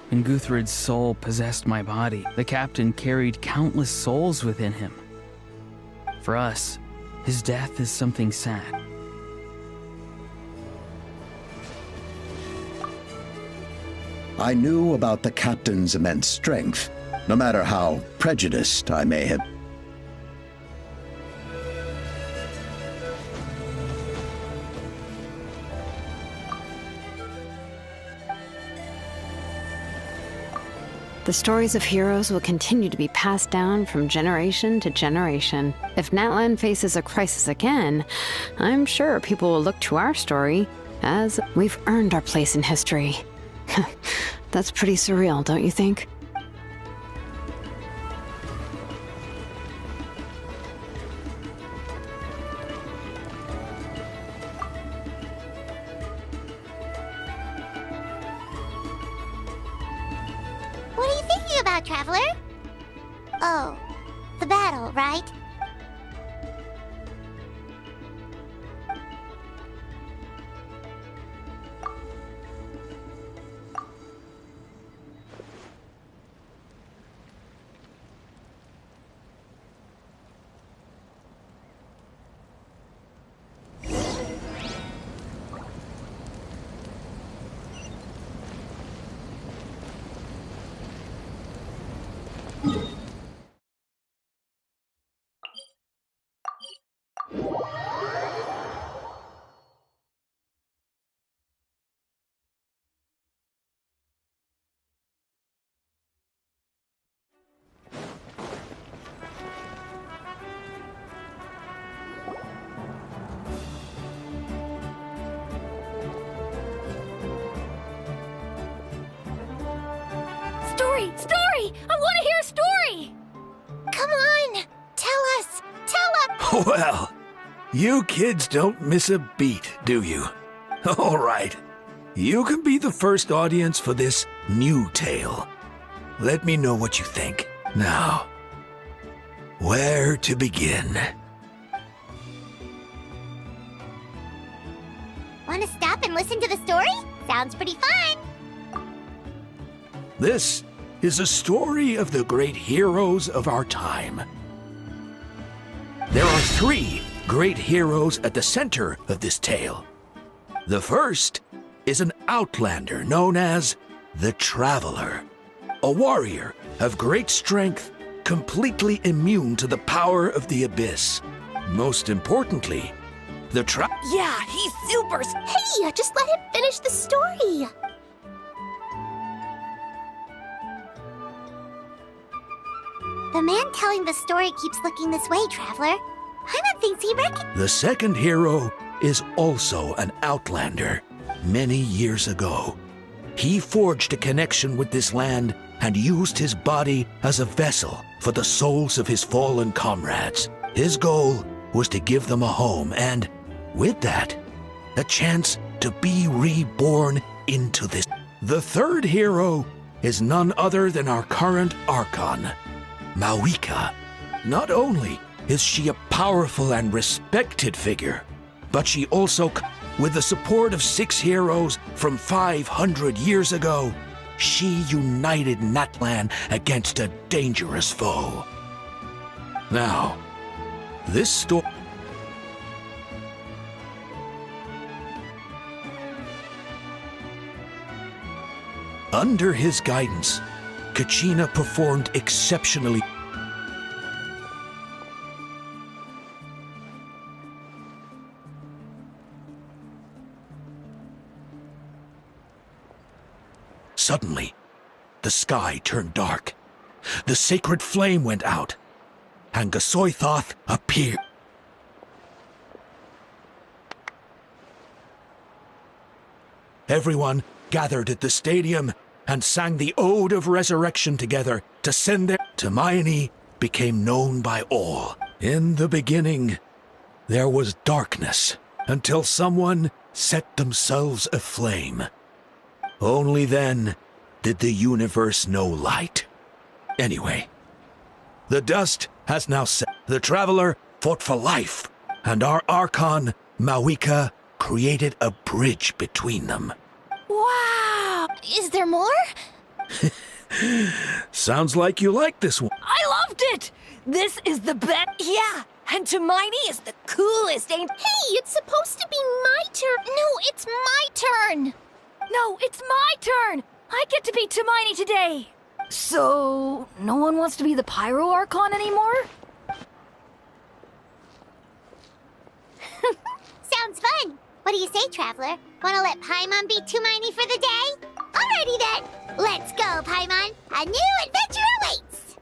When Guthred's soul possessed my body, the captain carried countless souls within him. For us, his death is something sad. I knew about the captain's immense strength, no matter how prejudiced I may have. The stories of heroes will continue to be passed down from generation to generation. If Natlan faces a crisis again, I'm sure people will look to our story as we've earned our place in history. That's pretty surreal, don't you think? What are you thinking about, Traveler? Oh, the battle, right? Story! I want to hear a story! Come on! Tell us! Tell us! Well, you kids don't miss a beat, do you? All right. You can be the first audience for this new tale. Let me know what you think. Now, where to begin? Want to stop and listen to the story? Sounds pretty fun! This is a story of the great heroes of our time. There are 3 great heroes at the center of this tale. The first is an outlander known as the Traveler, a warrior of great strength, completely immune to the power of the Abyss. Most importantly, Yeah, he's super. Hey, just let him finish the story! The man telling the story keeps looking this way, Traveler. Paimon thinks he recognizes. The second hero is also an outlander. Many years ago, he forged a connection with this land and used his body as a vessel for the souls of his fallen comrades. His goal was to give them a home and, with that, a chance to be reborn into this. The third hero is none other than our current Archon, Mawika. Not only is she a powerful and respected figure, but she also, with the support of 6 heroes from 500 years ago, she united Natlan against a dangerous foe. Now, this story... Under his guidance, Kachina performed exceptionally. Suddenly, the sky turned dark. The sacred flame went out, and Gasoithoth appeared. Everyone gathered at the stadium and sang the Ode of Resurrection together to send their... Hermione became known by all. In the beginning, there was darkness until someone set themselves aflame. Only then did the universe know light. Anyway, the dust has now set. The Traveler fought for life, and our Archon, Mawika, created a bridge between them. Wow! Is there more? Sounds like you like this one. I loved it! This is the best. Yeah, and Hermione is the coolest, ain't... Hey, it's supposed to be my turn. No, it's my turn. No, it's my turn. I get to be Hermione today. So, no one wants to be the Pyro Archon anymore? Sounds fun. What do you say, Traveler? Wanna let Paimon be Hermione for the day? Alrighty then. Let's go, Paimon. A new adventure awaits.